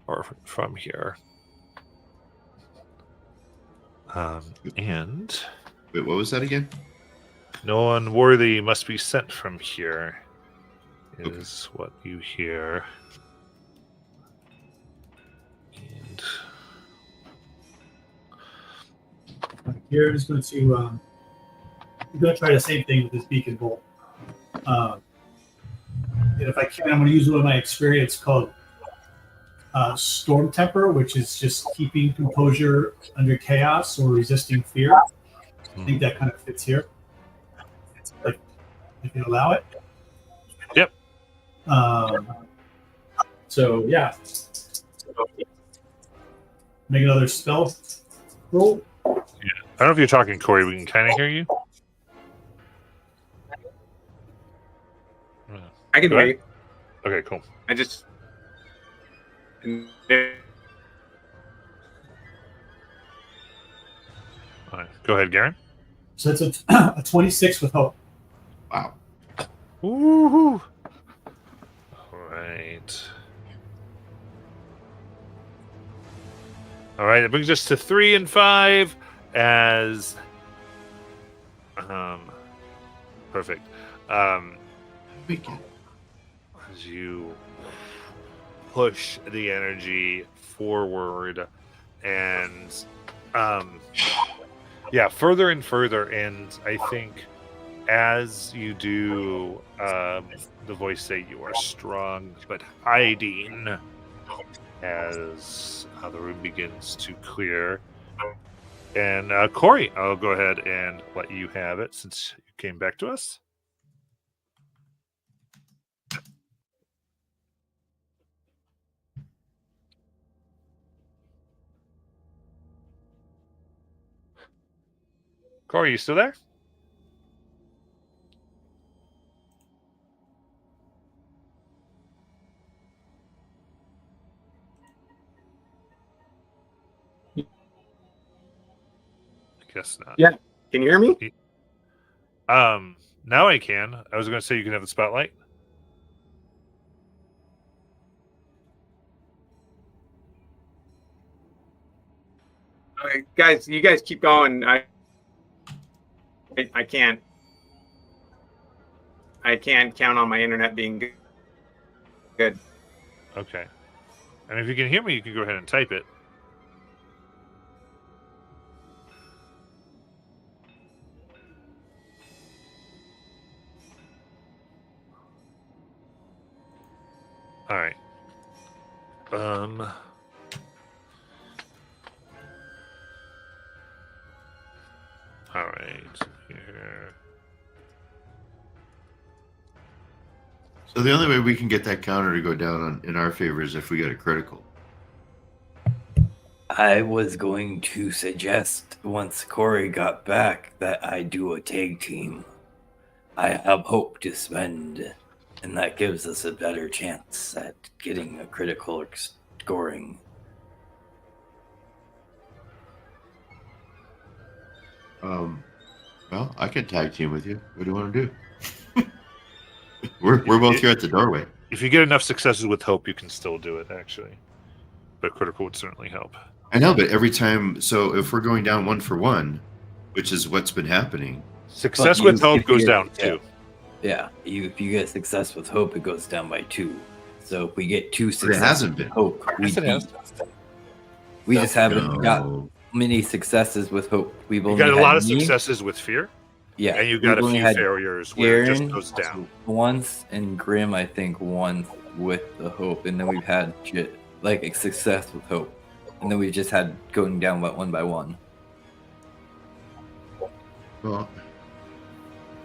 S1: or from here. And
S2: Wait, what was that again?
S1: no unworthy must be sent from here
S2: Okay.
S1: is what you hear. And
S3: Here, I'm just going to I'm going to try the same thing with this beacon bolt. And if I can, I'm going to use one of my experience called Storm Temper, which is just keeping composure under chaos or resisting fear. I think that kind of fits here. If you allow it.
S1: Yep.
S3: So yeah. Make another spell roll.
S1: I don't know if you're talking, Corey. We can kind of hear you.
S6: I can
S1: Go
S6: hear
S1: ahead.
S6: you.
S1: Okay, cool.
S6: I just.
S1: All right. Go ahead, Garen.
S3: So it's a 26 with hope.
S2: Wow.
S1: Woohoo! All right. All right. That brings us to 3 and 5 as perfect.
S2: Weekend.
S1: As you push the energy forward and further and further, and I think as you do, the voice say you are strong but hiding as the room begins to clear. And Corey, I'll go ahead and let you have it since you came back to us. Corey, you still there? I guess not.
S6: Yeah. Can you hear me?
S1: Now I can. I was going to say you can have the spotlight.
S6: Okay, guys, you guys keep going. I can't. I can't count on my internet being good.
S1: Okay. And if you can hear me, you can go ahead and type it. All right. All right. Here.
S2: So the only way we can get that counter to go down in our favor is if we get a critical.
S5: I was going to suggest once Corey got back that I do a tag team. I have hope to spend, and that gives us a better chance at getting a critical or scoring.
S2: Well, I can tag team with you. What do you want to do? we're both here at the doorway.
S1: If you get enough successes with hope, you can still do it, actually. But critical would certainly help.
S2: I know, but every time, so if we're going down 1 for 1, which is what's been happening.
S1: Success
S5: But
S1: with
S5: you-
S1: hope
S5: if you
S1: goes
S5: get-
S1: down
S5: yeah.
S1: 2.
S5: Yeah, if you get success with hope, it goes down by 2. So if we get 2
S2: But it
S5: successes
S2: hasn't been.
S5: with hope, we
S1: Yes, it has.
S5: We just haven't got
S2: No.
S5: many successes with hope. We've
S1: You
S5: only
S1: got a
S5: had
S1: lot of
S5: me,
S1: successes with fear,
S5: yeah,
S1: and you got
S5: we've
S1: a
S5: only
S1: few
S5: had
S1: failures where it just
S5: Garen
S1: goes down.
S5: once, and Grim, I think, once with the hope, and then we've had like a success with hope, and then we've just had going down one by one.
S2: Well,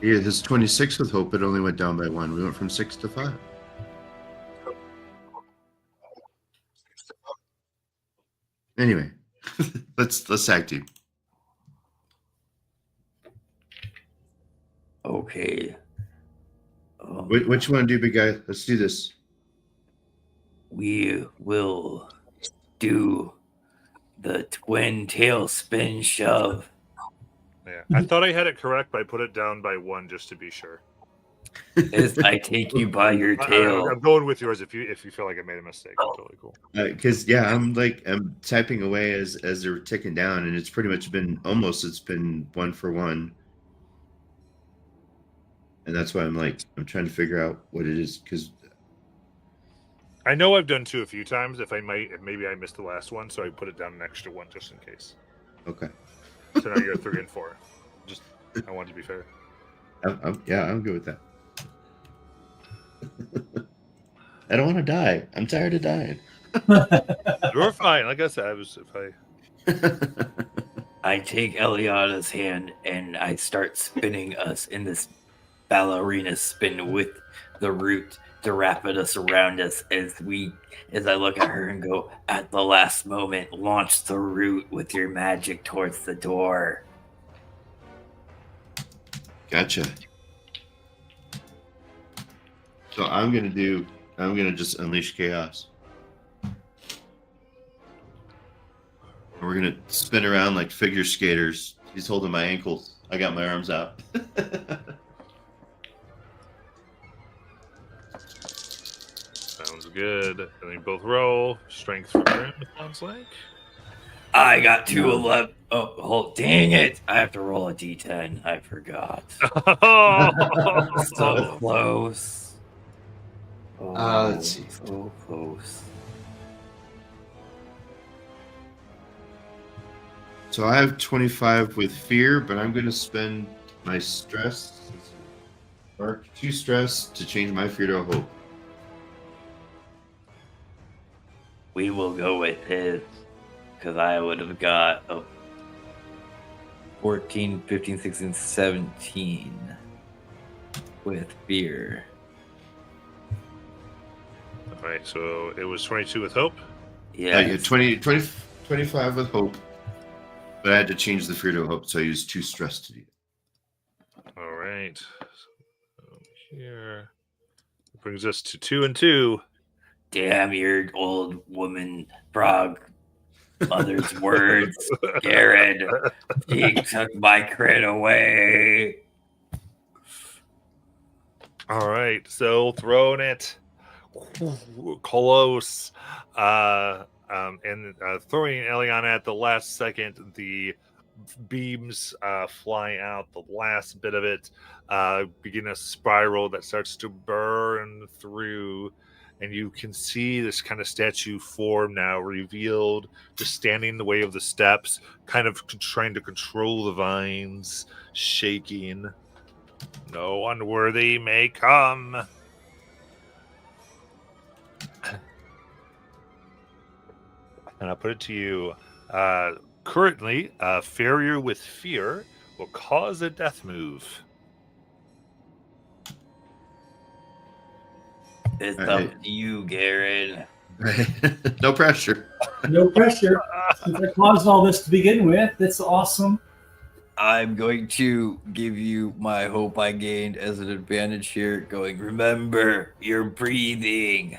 S2: yeah, this 26 with hope, it only went down by 1. We went from 6 to 5. Anyway, let's tag team.
S5: Okay.
S2: What you want to do, big guy? Let's do this.
S5: We will do the twin tail spin shove.
S1: Yeah, I thought I had it correct, but I put it down by 1 just to be sure.
S5: As I take you by your tail.
S1: I'm going with yours if you feel like I made a mistake. Totally cool.
S2: Because I'm typing away as they're ticking down, and it's pretty much been 1 for 1, and that's why I'm trying to figure out what it is, because
S1: I know I've done 2 a few times. Maybe I missed the last one, so I put it down an extra 1 just in case.
S2: okay,
S1: So now you're 3 and 4. Just I wanted to be fair.
S2: I'm good with that. I don't want to die. I'm tired of dying.
S1: You're fine. Like I said,
S5: I take Eliana's hand and I start spinning us in this ballerina spin with the root to wrap us around us as I look at her and go, at the last moment, launch the root with your magic towards the door.
S2: Gotcha. So I'm gonna just unleash chaos. We're gonna spin around like figure skaters. He's holding my ankles. I got my arms out.
S1: sounds good. And you both roll. Strength for Grim, it sounds like.
S5: I got 211. Oh, dang it. I have to roll a d10. I forgot. So close. Oh,
S2: let's see.
S5: So close.
S2: So I have 25 with fear, but I'm gonna spend my stress, or 2 stress, to change my fear to a hope.
S5: We will go with his, because I would have got a 14, 15, 16, 17 with fear.
S1: All right, so it was 22 with hope.
S5: Yeah.
S2: Yeah, 25 with hope, but I had to change the fear to a hope, so I used 2 stress to do it.
S1: All right. So here brings us to 2 and 2.
S5: Damn your old woman frog mother's words, Garrett. He took my crit away.
S1: All right, so throwing it close, and throwing Eliana at the last second. The beams fly out. The last bit of it begin a spiral that starts to burn through, and you can see this kind of statue form now revealed, just standing in the way of the steps, kind of trying to control the vines, shaking. No unworthy may come. And I'll put it to you. Currently, Farrier with fear will cause a death move.
S5: It's
S2: All
S5: up
S2: right.
S5: to you, Garrett.
S2: No pressure.
S3: No pressure. Since I caused all this to begin with, that's awesome.
S5: I'm going to give you my hope I gained as an advantage here. Going, remember, you're breathing.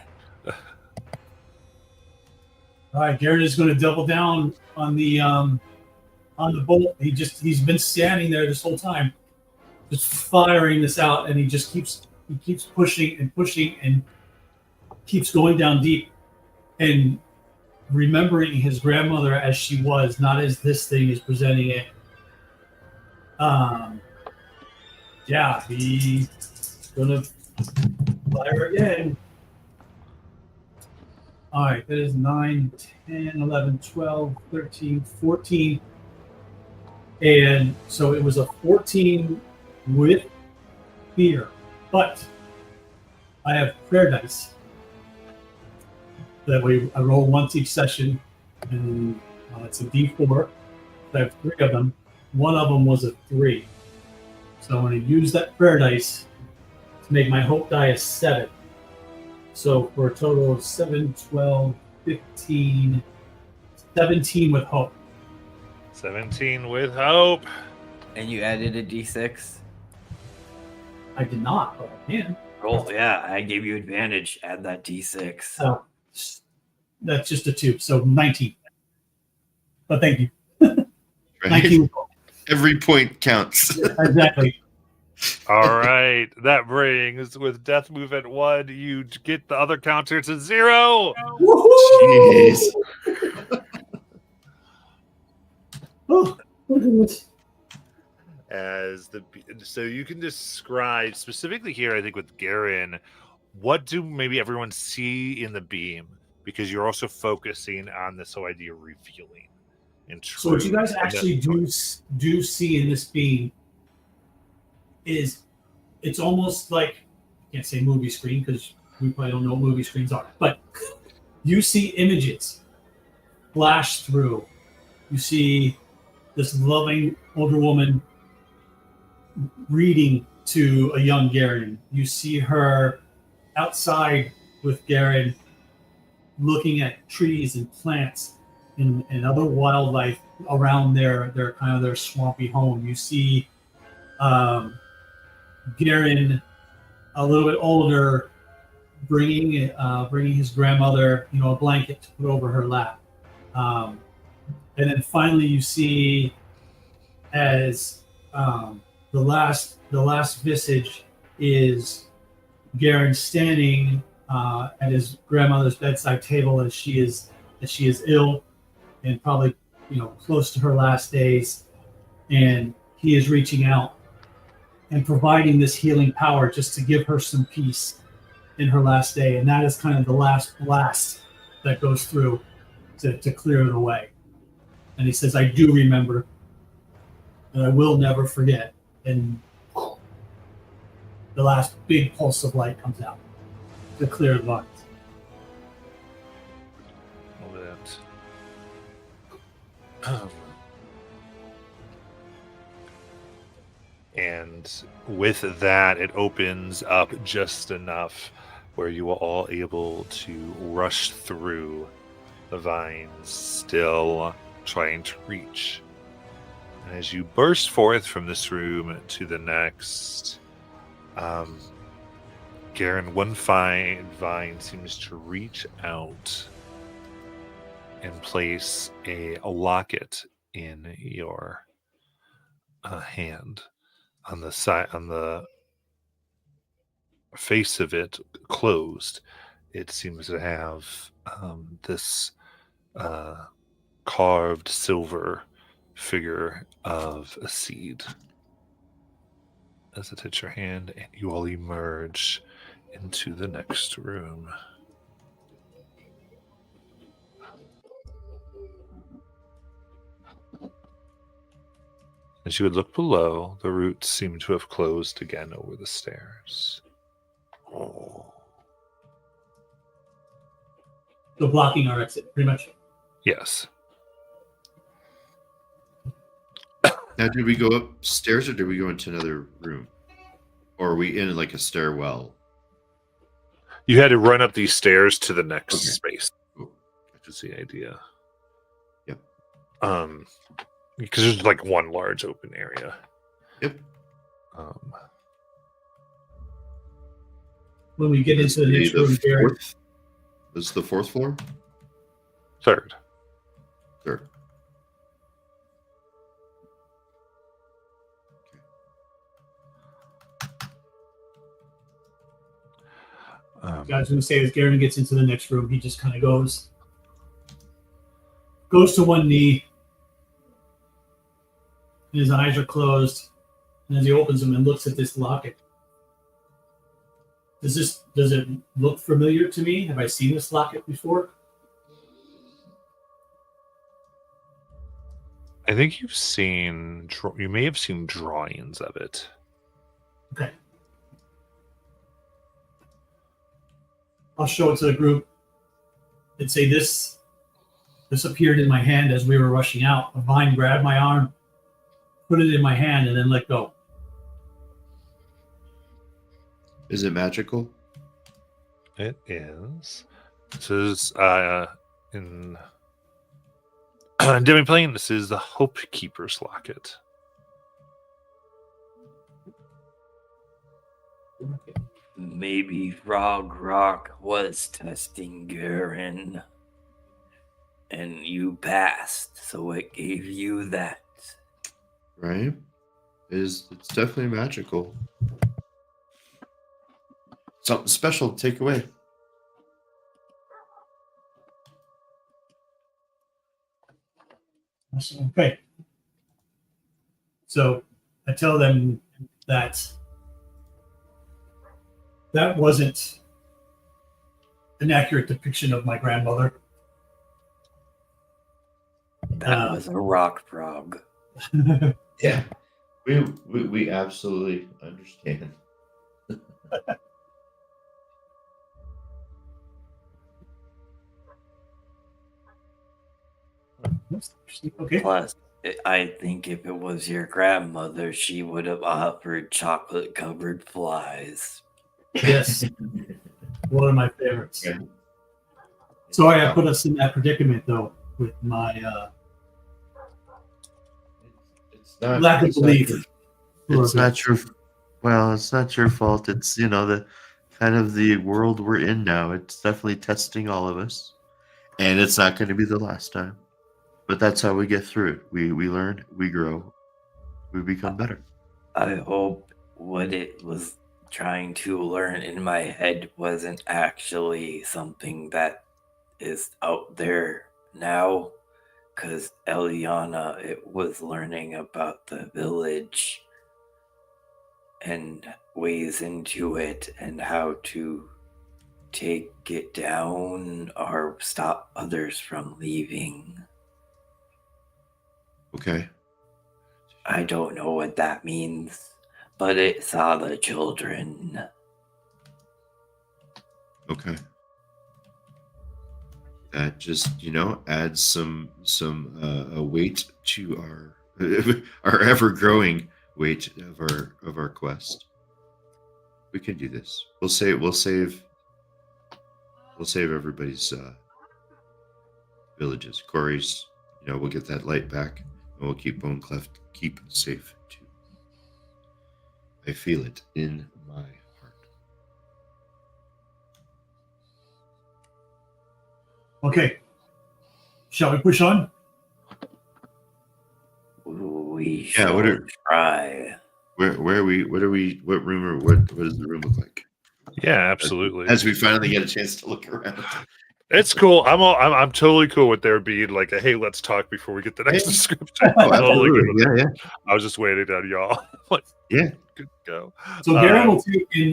S3: All right, Garrett is going to double down on the bolt. He's been standing there this whole time, just firing this out, and he keeps pushing and pushing and keeps going down deep, and remembering his grandmother as she was, not as this thing is presenting it. Yeah, he's gonna fire again. All right, that is 9, 10, 11, 12, 13, 14. And so it was a 14 with fear. But I have prayer dice. That way I roll once each session. And it's a D4. I have 3 of them. One of them was a 3. So I'm going to use that prayer dice to make my hope die a 7. So for a total of 7, 12, 15, 17 with hope.
S1: 17 with hope.
S5: And you added a d6?
S3: I did not, but I can.
S5: Roll, yeah, I gave you advantage. Add that d6.
S3: So that's just a 2. So 19. But thank you.
S2: Right?
S3: 19 with hope.
S2: Every point counts.
S3: Exactly.
S1: All right, that brings with death move at 1, you get the other counter to 0.
S2: Jeez.
S3: Oh, my goodness.
S1: So you can describe specifically here, I think with Garen, what do maybe everyone see in the beam, because you're also focusing on this whole idea of revealing.
S3: So what you guys actually do see in this beam is it's almost like, I can't say movie screen because we probably don't know what movie screens are, but you see images flash through. You see this loving older woman reading to a young Garen. You see her outside with Garen looking at trees and plants and other wildlife around their kind of their swampy home. You see Garen, a little bit older, bringing his grandmother, a blanket to put over her lap, and then finally you see as the last visage is Garen standing at his grandmother's bedside table as she is ill and probably close to her last days, and he is reaching out and providing this healing power just to give her some peace in her last day. And that is kind of the last blast that goes through to clear it away. And he says, I do remember, and I will never forget. And the last big pulse of light comes out to clear the vines.
S1: And with that, it opens up just enough where you are all able to rush through the vines, still trying to reach. And as you burst forth from this room to the next, Garen, one vine seems to reach out and place a locket in your hand. On the side, on the face of it, closed, it seems to have this carved silver figure of a seed. As it hits your hand, and you all emerge into the next room. As you would look below, the roots seem to have closed again over the stairs. Oh.
S3: So blocking our exit, pretty much.
S1: Yes.
S2: Now, did we go upstairs or did we go into another room? Or are we in like a stairwell?
S1: You had to run up these stairs to the next
S2: Okay.
S1: space.
S2: Cool.
S1: Which is the idea.
S2: Yep.
S1: Because there's like one large open area.
S2: Yep.
S3: When we get into the next room, Garen,
S2: This is the fourth floor?
S1: Third.
S2: Third.
S3: I was going to say, as Garen gets into the next room, he just kind of goes to one knee, and his eyes are closed, and as he opens them and looks at this locket, does it look familiar to me? Have I seen this locket before?
S1: I think you've seen, you may have seen drawings of it.
S3: Okay. I'll show it to the group and say this appeared in my hand as we were rushing out. A vine grabbed my arm, put it in my hand, and then let go.
S2: Is it magical?
S1: It is. This is in Demiplane, this is the Hope Keeper's Locket.
S5: Maybe Frog Rock was testing Garen, and you passed, so it gave you that.
S2: Right? It's definitely magical. Something special to take away.
S3: Okay. So I tell them that that wasn't an accurate depiction of my grandmother.
S5: That was a rock frog.
S2: Yeah, we absolutely understand.
S3: Okay.
S5: Plus, I think if it was your grandmother, she would have offered chocolate covered flies.
S3: Yes. One of my favorites.
S2: Yeah.
S3: Sorry, I put us in that predicament though with my
S2: It's not
S3: lack of
S2: it's not
S3: belief.
S2: your- It's not your well, it's not your fault. It's the kind of the world we're in now. It's definitely testing all of us. And it's not going to be the last time. But that's how we get through it. We learn, we grow, we become better.
S5: I hope what it was trying to learn in my head wasn't actually something that is out there now. Because Eliana, it was learning about the village and ways into it and how to take it down or stop others from leaving.
S2: Okay.
S5: I don't know what that means, but it saw the children.
S2: Okay. That just adds some weight to our ever growing weight of our quest. We can do this. We'll save everybody's villages. Corey's, we'll get that light back, and we'll keep Bone Cleft safe too. I feel it in my heart.
S3: Okay. Shall we push on?
S5: We
S2: Yeah,
S5: should try.
S2: Where are we? What room what does the room look like?
S1: Yeah, absolutely.
S2: As we finally get a chance to look around.
S1: It's cool. I'm totally cool with there being like a hey, let's talk before we get the next
S2: Yeah.
S1: description.
S2: Oh,
S1: Totally good
S2: absolutely.
S1: with
S2: Yeah,
S1: it. I was just waiting on y'all. Like,
S2: yeah.
S1: good to go.
S3: So Garen will take in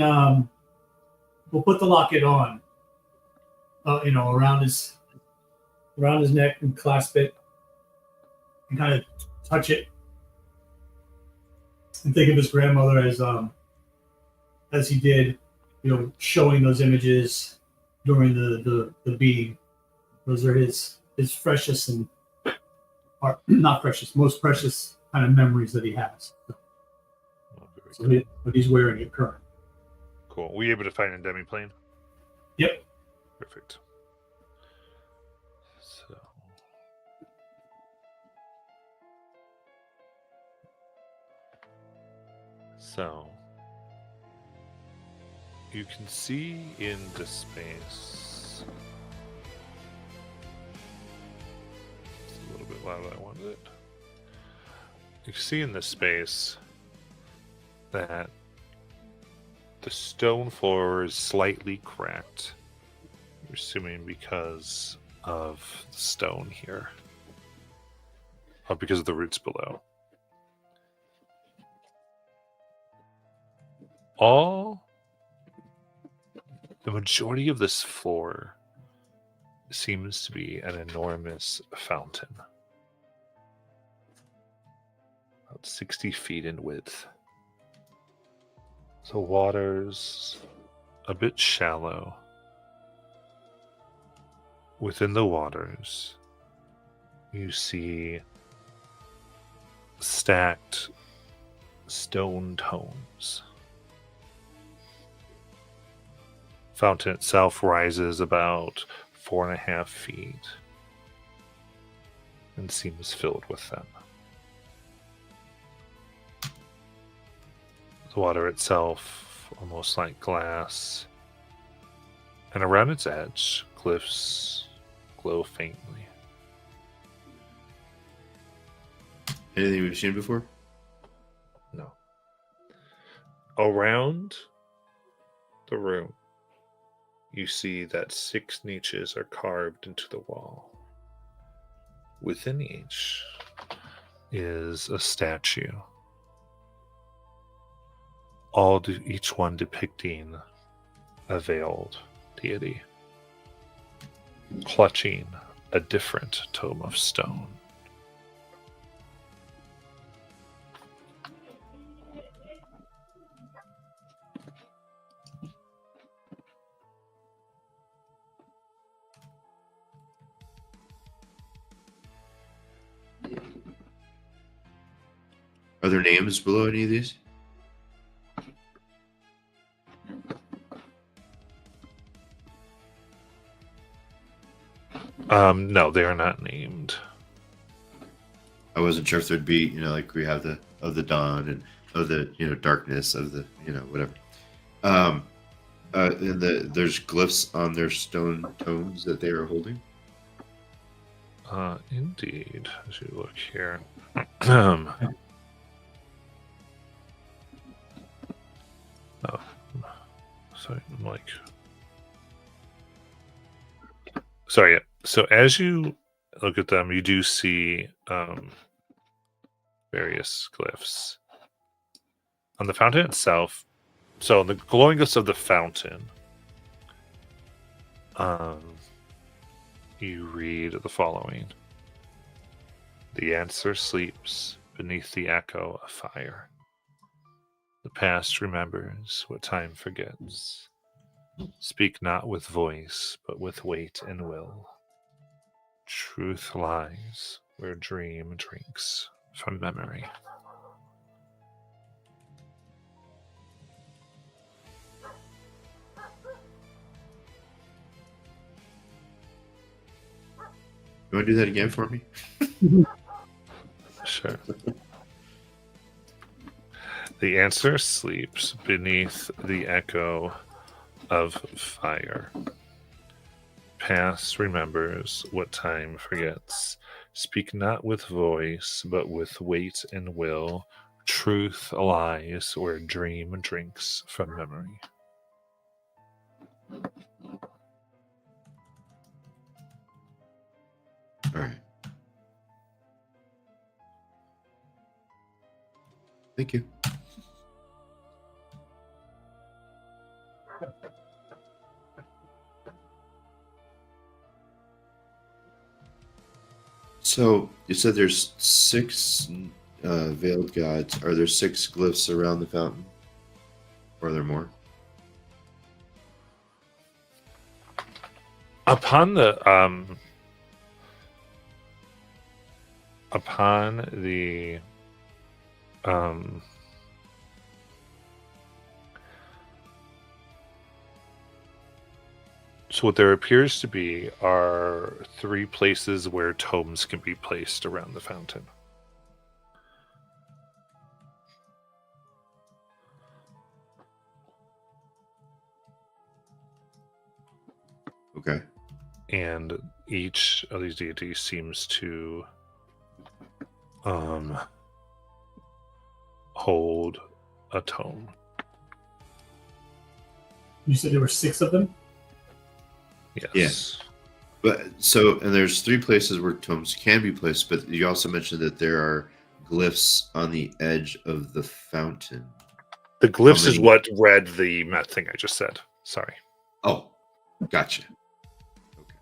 S3: we'll put the locket on. Around his neck and clasp it and kind of touch it. And think of his grandmother as he did, showing those images during the being. Those are his precious and not precious, most precious kind of memories that he has.
S1: Oh, very cool.
S3: But he's wearing it current.
S1: Cool. Were you able to find a demi-plane?
S3: Yep.
S1: Perfect. So you can see into space. It's a little bit louder than I wanted it. You can see in this space that the stone floor is slightly cracked. I'm assuming because of the stone here. Or because of the roots below. The majority of this floor seems to be an enormous fountain. About 60 feet in width. The water's a bit shallow. Within the waters, you see stacked stone tomes. Fountain itself rises about 4.5 feet and seems filled with them. The water itself, almost like glass, and around its edge, cliffs glow faintly.
S2: Anything we've seen before?
S1: No. Around the room, you see that 6 niches are carved into the wall. Within each is a statue, each one depicting a veiled deity, clutching a different tome of stone.
S2: Are there names below any of these?
S1: No, they are not named.
S2: I wasn't sure if there'd be, like we have the of the dawn and of the darkness of the whatever. And there's glyphs on their stone tomes that they are holding.
S1: Indeed. As you look here. Oh, sorry, I'm like. Sorry. Yeah. So as you look at them, you do see various glyphs on the fountain itself. So the glowing glyphs of the fountain, you read the following: "The answer sleeps beneath the echo of fire. The past remembers what time forgets. Speak not with voice, but with weight and will. Truth lies where dream drinks from memory."
S2: You want to do that again for me?
S1: Sure. The answer sleeps beneath the echo of fire. Past remembers what time forgets. Speak not with voice, but with weight and will. Truth lies where dream drinks from memory.
S2: All right. Thank you. So you said there's 6 veiled gods. Are there 6 glyphs around the fountain? Or are there more?
S1: Upon the so what there appears to be are 3 places where tomes can be placed around the fountain.
S2: Okay.
S1: And each of these deities seems to hold a tome.
S3: You said there were 6 of them?
S1: Yes.
S2: But and there's 3 places where tomes can be placed, but you also mentioned that there are glyphs on the edge of the fountain.
S1: The glyphs
S2: How
S1: is
S2: many?
S1: what read the thing I just said. Sorry.
S2: Oh, gotcha. Okay.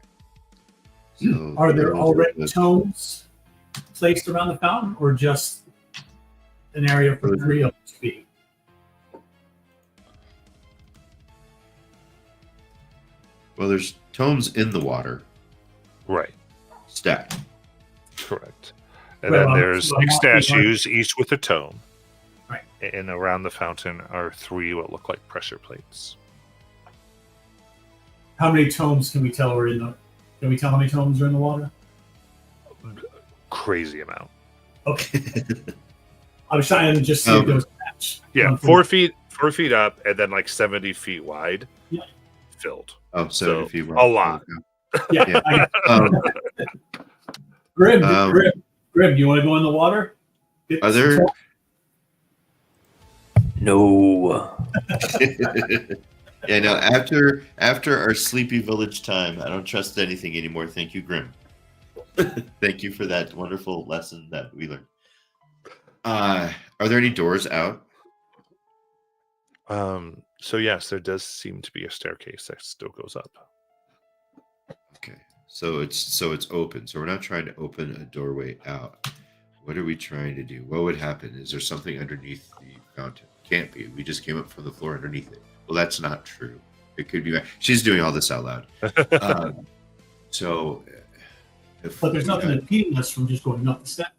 S2: So
S3: Are there
S2: those
S3: already
S2: the-
S3: tomes placed around the fountain, or just an area for 3 of them to be?
S2: Well, there's tomes in the water
S1: Right.
S2: stacked.
S1: Correct. And
S3: Well,
S1: then there's
S3: so
S1: 6
S3: I'm asking,
S1: statues, each with a tome.
S3: Right.
S1: And around the fountain are 3 what look like pressure plates.
S3: How many tomes can we tell are in the? Can we tell how many tomes are in the water?
S1: Crazy amount.
S3: Okay. I was trying to just see if there was a match.
S1: Yeah, 4 feet up, and then like 70 feet wide.
S3: Yeah.
S1: Filled.
S2: Oh, 70
S1: So,
S2: feet
S1: a
S2: wide.
S1: lot.
S3: Yeah.
S2: Yeah.
S3: I got
S2: Um,
S3: Grim,
S2: Um,
S3: Grim, you want to go in the water? Get
S2: are
S3: some
S2: there?
S3: tomes?
S5: No.
S2: Yeah, no. After our sleepy village time, I don't trust anything anymore. Thank you, Grim. Thank you for that wonderful lesson that we learned. Are there any doors out?
S1: So yes, there does seem to be a staircase that still goes up.
S2: Okay, so it's open. So we're not trying to open a doorway out. What are we trying to do? What would happen? Is there something underneath the fountain? Can't be. We just came up from the floor underneath it. Well, that's not true. It could be. She's doing all this out loud. So,
S3: But there's nothing impeding us from just going up the steps.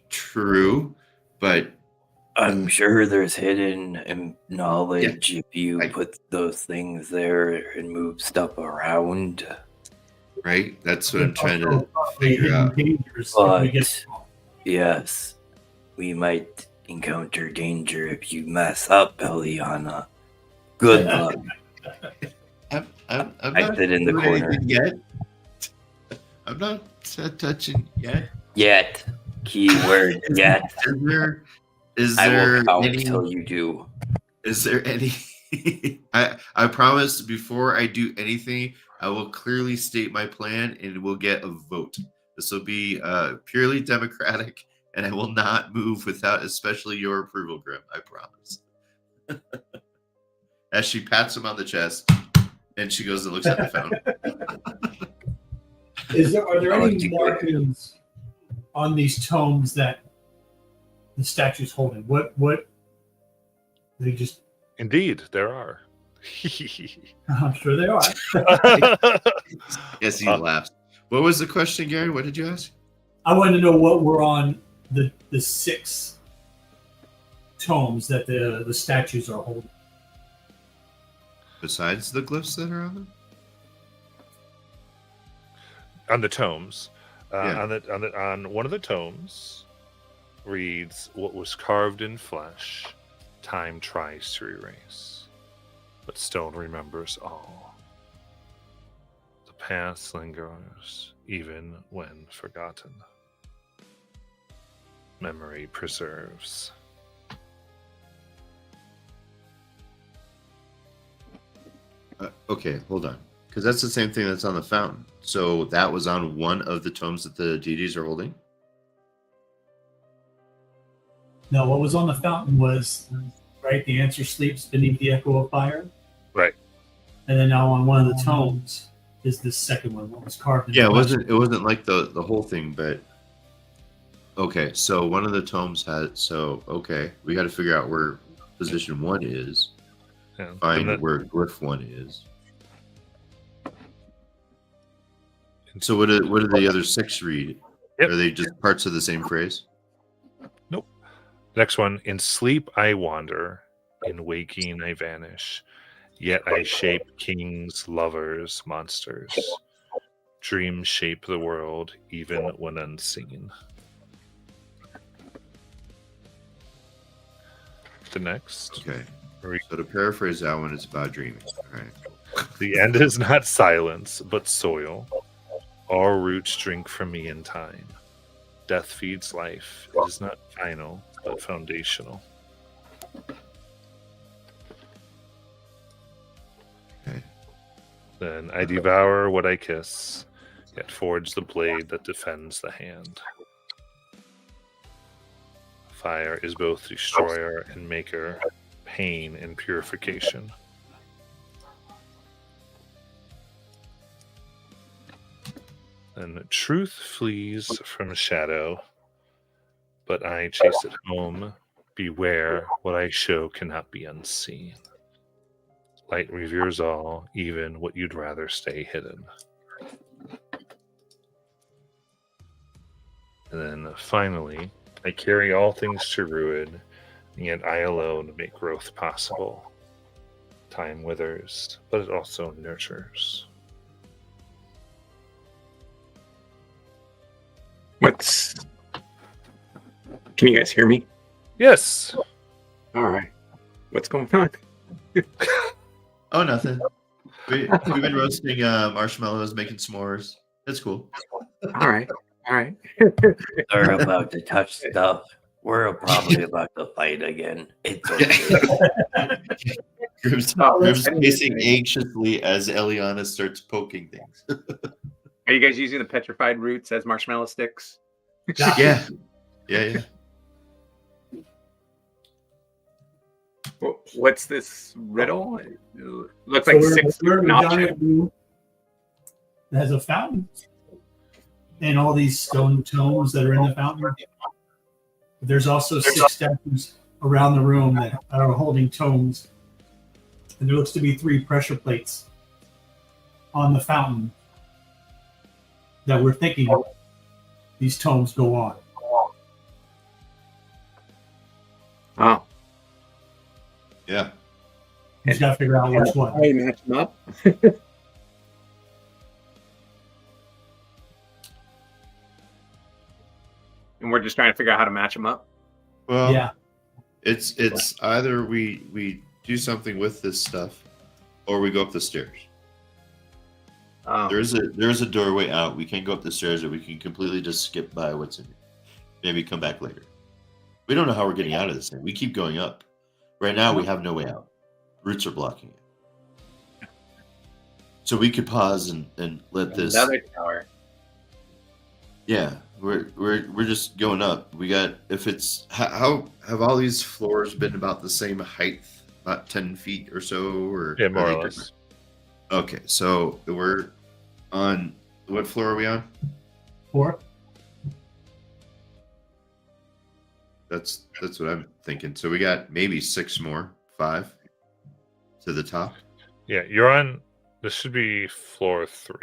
S2: True, but
S5: I'm sure there's hidden knowledge if you put those things there and move stuff around.
S2: right. That's what I'm trying to
S3: Possibly
S2: figure
S3: hidden
S2: out.
S3: dangers if
S5: But
S3: we get
S5: yes, we might encounter danger if you mess up, Eliana. Good luck.
S2: I'm
S5: I
S2: not
S5: sit in the
S2: doing
S5: corner.
S2: anything yet. I'm not touching yet.
S5: Yet. Keyword yet.
S2: Is
S5: I
S2: there
S5: will count
S2: any?
S5: till you do.
S2: Is there any? I promise before I do anything, I will clearly state my plan and we'll get a vote. This will be purely democratic, and I will not move without especially your approval, Grim. I promise. As she pats him on the chest, and she goes and looks at the fountain.
S3: Are there
S5: Oh,
S3: any
S5: dear.
S3: markings on these tomes that the statue's holding? What they just
S1: Indeed, there are.
S3: I'm sure they are.
S2: Yes, he laughs. What was the question, Gary? What did you ask?
S3: I wanted to know what were on the 6 tomes that the statues are holding.
S2: Besides the glyphs that are on them?
S1: On the tomes,
S2: Yeah.
S1: on one of the tomes reads, "What was carved in flesh, time tries to erase, but stone remembers all. The past lingers even when forgotten. Memory preserves."
S2: Okay, hold on. Because that's the same thing that's on the fountain. So that was on one of the tomes that the deities are holding?
S3: No, what was on the fountain was right. The answer sleeps beneath the echo of fire.
S1: Right.
S3: And then now on one of the tomes is the second one. What was carved? In
S2: Yeah,
S3: flesh.
S2: it wasn't like the whole thing, but okay, so one of the tomes had okay, we got to figure out where position 1 is,
S1: Yeah. And
S2: find
S1: then-
S2: where glyph 1 is. So what do the other 6 read?
S1: Yep.
S2: Are they just parts of the same phrase?
S1: Next one, "In sleep I wander, in waking I vanish, yet I shape kings, lovers, monsters. Dreams shape the world, even when unseen." The next,
S2: Okay.
S1: Read.
S2: So to paraphrase that one, it's about dreaming. All right.
S1: "The end is not silence, but soil. All roots drink from me in time. Death feeds life. It is not final, but foundational."
S2: Okay.
S1: Then, "I devour what I kiss, yet forge the blade that defends the hand. Fire is both destroyer and maker, pain and purification." And "Truth flees from shadow, but I chase it home. Beware, what I show cannot be unseen. Light reveres all, even what you'd rather stay hidden." And then finally, "I carry all things to ruin, yet I alone make growth possible. Time withers, but it also nurtures."
S6: Can you guys hear me?
S1: Yes.
S6: All right. What's going on?
S2: Oh, nothing. We've been roasting marshmallows, making s'mores. It's cool.
S6: All right. All right.
S5: They're about to touch stuff We're probably about to fight again. It's okay.
S2: Grim's
S6: Oh,
S2: pacing anxiously as Eliana starts poking things.
S6: Are you guys using the petrified roots as marshmallow sticks?
S2: Yeah. Yeah.
S6: What's this riddle? It looks
S3: So
S6: like
S3: we're
S6: 6
S3: in a
S6: options.
S3: giant room that has a fountain and all these stone tomes that are in the fountain. There's also 6 statues around the room that are holding tomes. And there looks to be 3 pressure plates on the fountain that we're thinking these tomes go on.
S6: Oh,
S2: Yeah.
S3: You just got to figure out which one.
S6: I match them up. And we're just trying to figure out how to match them up.
S2: Well,
S3: Yeah.
S2: it's either we do something with this stuff, or we go up the stairs.
S6: Oh.
S2: There's a doorway out. We can go up the stairs, or we can completely just skip by what's in here. Maybe come back later. We don't know how we're getting out of this thing. We keep going up. Right now, we have no way out. Roots are blocking it. So we could pause and let this.
S6: Another tower.
S2: Yeah, we're just going up. We got if it's how have all these floors been about the same height, about 10 feet or so, or
S1: Yeah, more
S2: are they
S1: or less.
S2: different? Okay, so we're on what floor are we on?
S3: 4.
S2: That's what I'm thinking. So we got maybe 6 more, 5 to the top.
S1: Yeah, you're on. This should be floor 3.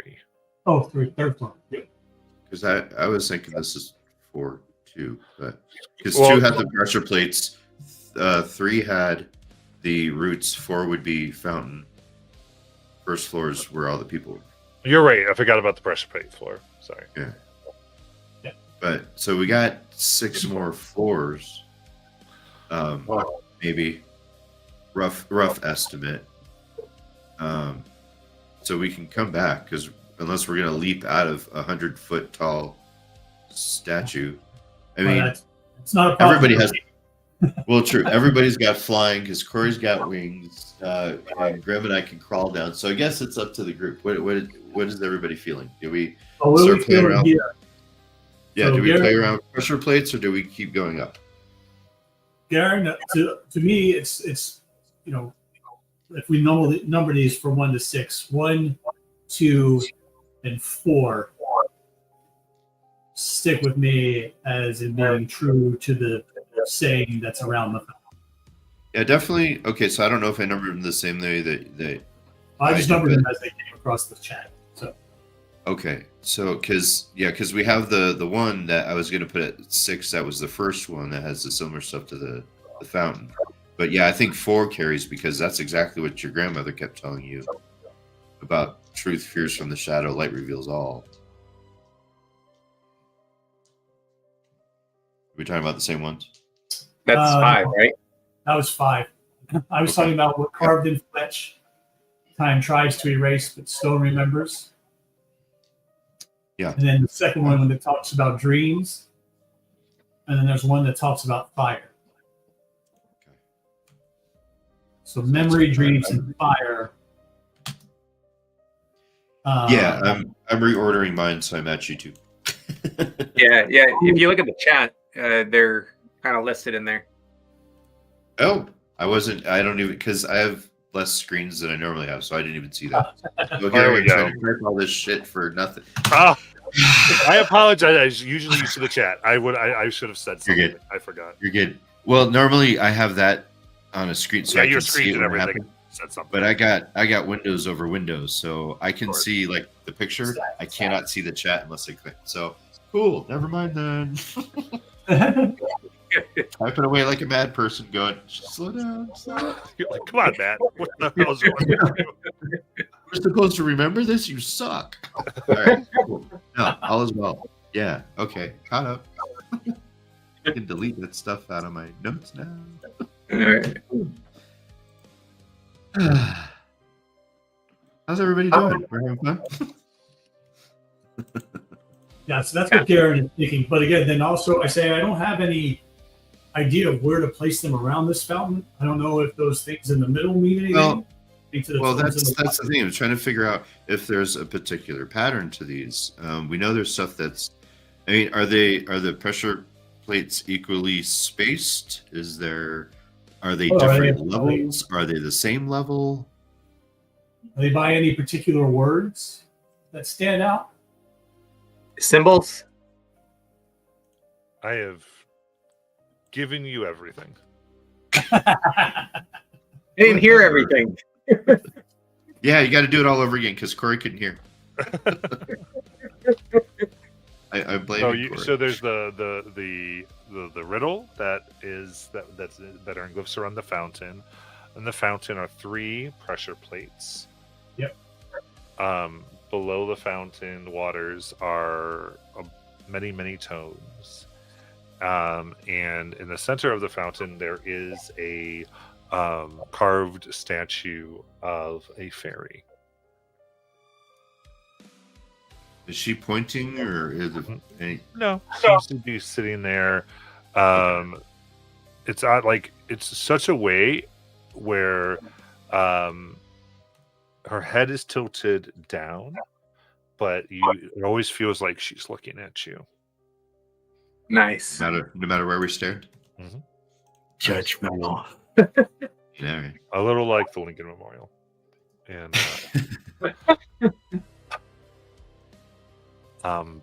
S3: Oh, 3rd floor. Yeah.
S2: Because I was thinking this is 4, 2, but because
S1: Well-
S2: 2 had the pressure plates, 3 had the roots, 4 would be fountain. First floor is where all the people were.
S1: You're right. I forgot about the pressure plate floor. Sorry.
S2: But so we got 6 more floors. Maybe rough estimate. So we can come back because unless we're gonna leap out of 100-foot tall statue, I mean,
S3: It's not a problem.
S2: everybody has. Well, true. Everybody's got flying because Corey's got wings, and Grim and I can crawl down. So I guess it's up to the group. What is everybody feeling? Do we
S3: Oh, what are
S2: start
S3: we
S2: playing
S3: feeling
S2: around?
S3: here?
S2: Yeah,
S3: So
S2: do we
S3: Garen-
S2: play around with pressure plates or do we keep going up?
S3: Garen, to me, it's you know, if we number these from 1 to 6, 1, 2, and 4 stick with me as in being true to the saying that's around the.
S2: Yeah, definitely. Okay, so I don't know if I numbered them the same way that
S3: I just
S2: Right,
S3: numbered
S2: but-
S3: them as they came across the chat. So
S2: okay. So because we have the one that I was gonna put at 6, that was the first one that has the similar stuff to the fountain. But yeah, I think 4 carries because that's exactly what your grandmother kept telling you about truth fears from the shadow, light reveals all. Are we talking about the same ones?
S6: That's 5, right?
S3: that was 5. I was
S2: Okay.
S3: talking about what carved in flesh. Time tries to erase, but stone remembers.
S2: Yeah.
S3: And then the second one that talks about dreams. And then there's one that talks about fire.
S2: Okay.
S3: So memory, dreams, and fire.
S2: Yeah, I'm reordering mine, so I match you too.
S6: Yeah. If you look at the chat, they're kind of listed in there.
S2: Oh, I don't even because I have less screens than I normally have, so I didn't even see that. Okay,
S1: There we
S2: I'm trying
S1: go.
S2: to type all this shit for nothing.
S1: Ah, I apologize. I usually used to the chat. I should have said
S2: You're
S1: something.
S2: good.
S1: I forgot.
S2: You're good. Well, normally I have that on a screen, so
S1: Yeah,
S2: I
S1: your
S2: can see
S1: screen
S2: it
S1: and
S2: when it
S1: everything
S2: happens.
S1: said something.
S2: But I got windows over windows, so I can
S1: course.
S2: see like the picture. I cannot see the chat unless I click. So cool. Never mind then. Typing away like a mad person, going slow down. Slow down.
S1: You're like, come on, Matt. What the hell's going on?
S2: We're supposed to remember this. You suck. All right. Cool. No, all is well. Yeah. Okay. Caught up. I can delete that stuff out of my notes now.
S6: All right.
S2: How's everybody doing? We're having fun.
S3: Yeah, so that's what Garen is thinking. But again, then also I say I don't have any idea of where to place them around this fountain. I don't know if those things in the middle mean anything.
S2: Well,
S3: Into the
S2: Well,
S3: tombs in
S2: that's the thing. I'm trying to figure out if there's a particular pattern to these. We know there's stuff that's. I mean, are the pressure plates equally spaced? Are they
S3: Oh, are they-
S2: different levels? Are they the same level?
S3: Are they by any particular words that stand out?
S6: Symbols?
S1: I have given you everything.
S6: I didn't hear everything.
S2: Yeah, you got to do it all over again because Corey couldn't hear. I blame you, Corey.
S1: So there's the riddle that are in glyphs around the fountain. In the fountain are 3 pressure plates.
S3: Yep.
S1: Below the fountain waters are many tomes. And in the center of the fountain there is a carved statue of a fairy.
S2: Is she pointing or is it any?
S1: No, seems to be sitting there. It's like it's such a way where her head is tilted down, but it always feels like she's looking at you.
S6: Nice.
S2: No matter where we stand.
S5: Judgmental.
S2: Yeah. Right.
S1: A little like the Lincoln Memorial, and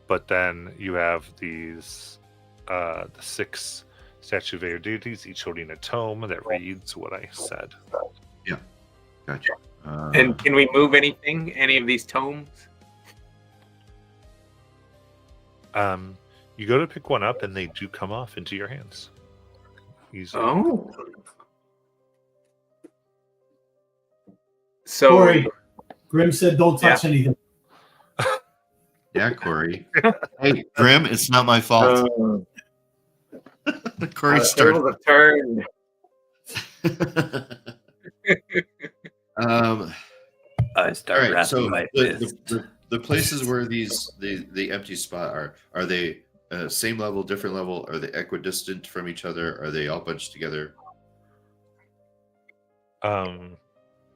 S1: but then you have these the 6 statue of air deities, each holding a tome that reads what I said.
S2: Gotcha.
S6: And can we move anything? Any of these tomes?
S1: You go to pick one up, and they do come off into your hands. Easily.
S6: Oh. So
S3: Corey, Grim said, "Don't touch anything."
S2: Yeah, Corey. Hey, Grim, it's not my fault. Corey started.
S6: tables have turned.
S5: I start
S2: All right,
S5: wrapping
S2: so
S5: my fist.
S2: the places where the empty spot are they same level, different level? Are they equidistant from each other? Are they all bunched together?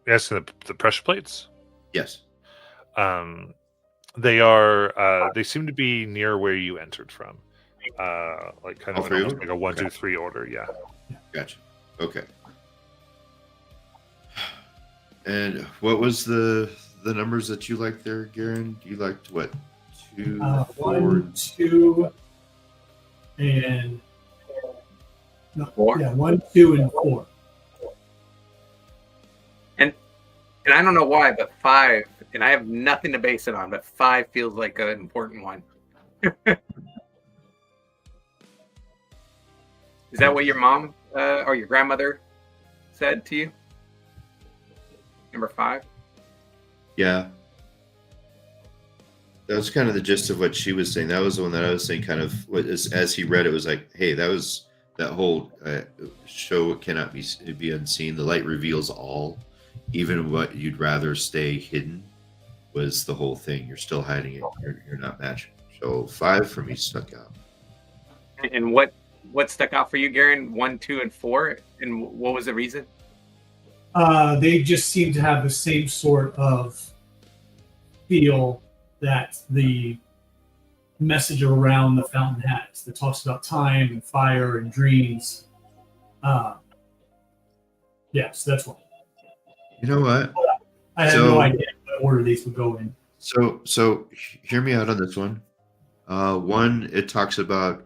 S1: Yes, the pressure plates.
S2: Yes.
S1: They are. They seem to be near where you entered from. Like kind
S2: All
S1: of
S2: three of
S1: almost like a 1, 2, 3 order. Yeah.
S2: Gotcha. Okay. And what was the numbers that you liked there, Garen? You liked what? 2, 4,
S3: 1, 2, and no,
S6: 4.
S3: yeah, 1, 2, and 4.
S6: And I don't know why, but 5, and I have nothing to base it on, but 5 feels like an important one. Is that what your mom or your grandmother said to you? Number 5?
S2: Yeah. That was kind of the gist of what she was saying. That was the one that I was saying kind of as he read it was like, hey, that whole show cannot be unseen. The light reveals all. Even what you'd rather stay hidden was the whole thing. You're still hiding it. You're not matching. So 5 for me stuck out.
S6: And what stuck out for you, Garen? 1, 2, and 4? And what was the reason?
S3: They just seem to have the same sort of feel that the message around the fountain has that talks about time and fire and dreams. Yes, that's one.
S2: You know what?
S3: I had no idea what order these would go in.
S2: So hear me out on this one. One, it talks about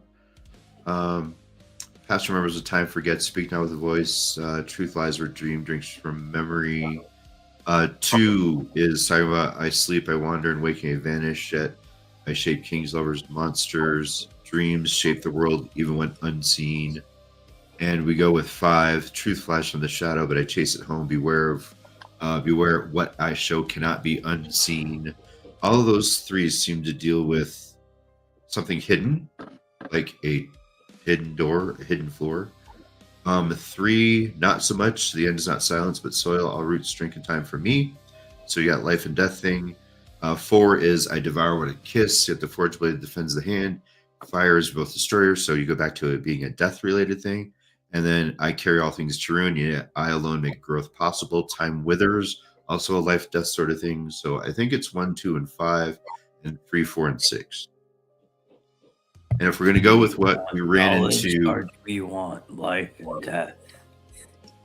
S2: past remembers a time forget, speak not with a voice, truth lies where dream drinks from memory. 2 is talking about I sleep, I wander, and waking I vanish, yet I shape kings, lovers, monsters, dreams shape the world even when unseen. And we go with 5, truth flashed from the shadow, but I chase it home, beware what I show cannot be unseen. All of those 3 seem to deal with something hidden, like a hidden door, a hidden floor. 3, not so much. The end is not silence, but soil. All roots drink in time for me. So you got life and death thing. 4 is I devour what I kiss, yet the forge blade defends the hand. Fire is both destroyer, so you go back to it being a death related thing. And then I carry all things Tarun, yet I alone make growth possible. Time withers, also a life death sort of thing. So I think it's 1, 2, and 5, and 3, 4, and 6. And if we're going to go with what we ran
S5: Knowledge,
S2: into,
S5: or do we want life and death?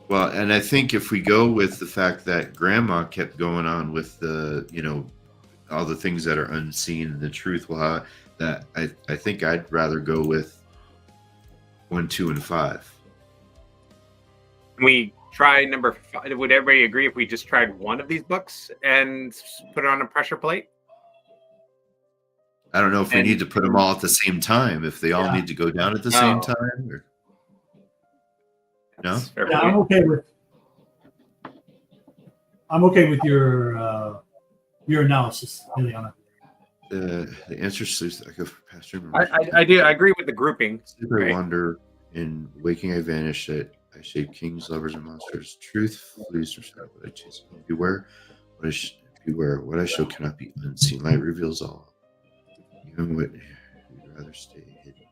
S2: well, and I think if we go with the fact that Grandma kept going on with the, all the things that are unseen and the truth, well, that I think I'd rather go with 1, 2, and 5.
S6: Can we try number 5? Would everybody agree if we just tried one of these books and put it on a pressure plate?
S2: I don't know if we
S6: And-
S2: need to put them all at the same time, if they all
S3: Yeah.
S2: need to go down at the same
S6: No.
S2: time. Or... No?
S6: That's fair
S3: Yeah,
S6: point.
S3: I'm okay with your analysis, Ileana.
S2: The answer is I go for Pastor.
S6: I do. I agree with the grouping.
S2: Sleeper
S6: Right.
S2: wonder, in waking I vanish. That I shape kings, lovers, and monsters. Truth flees from shadow, but I chase. Beware, beware. What I show cannot be unseen. Light reveals all. Even what you'd rather stay hidden.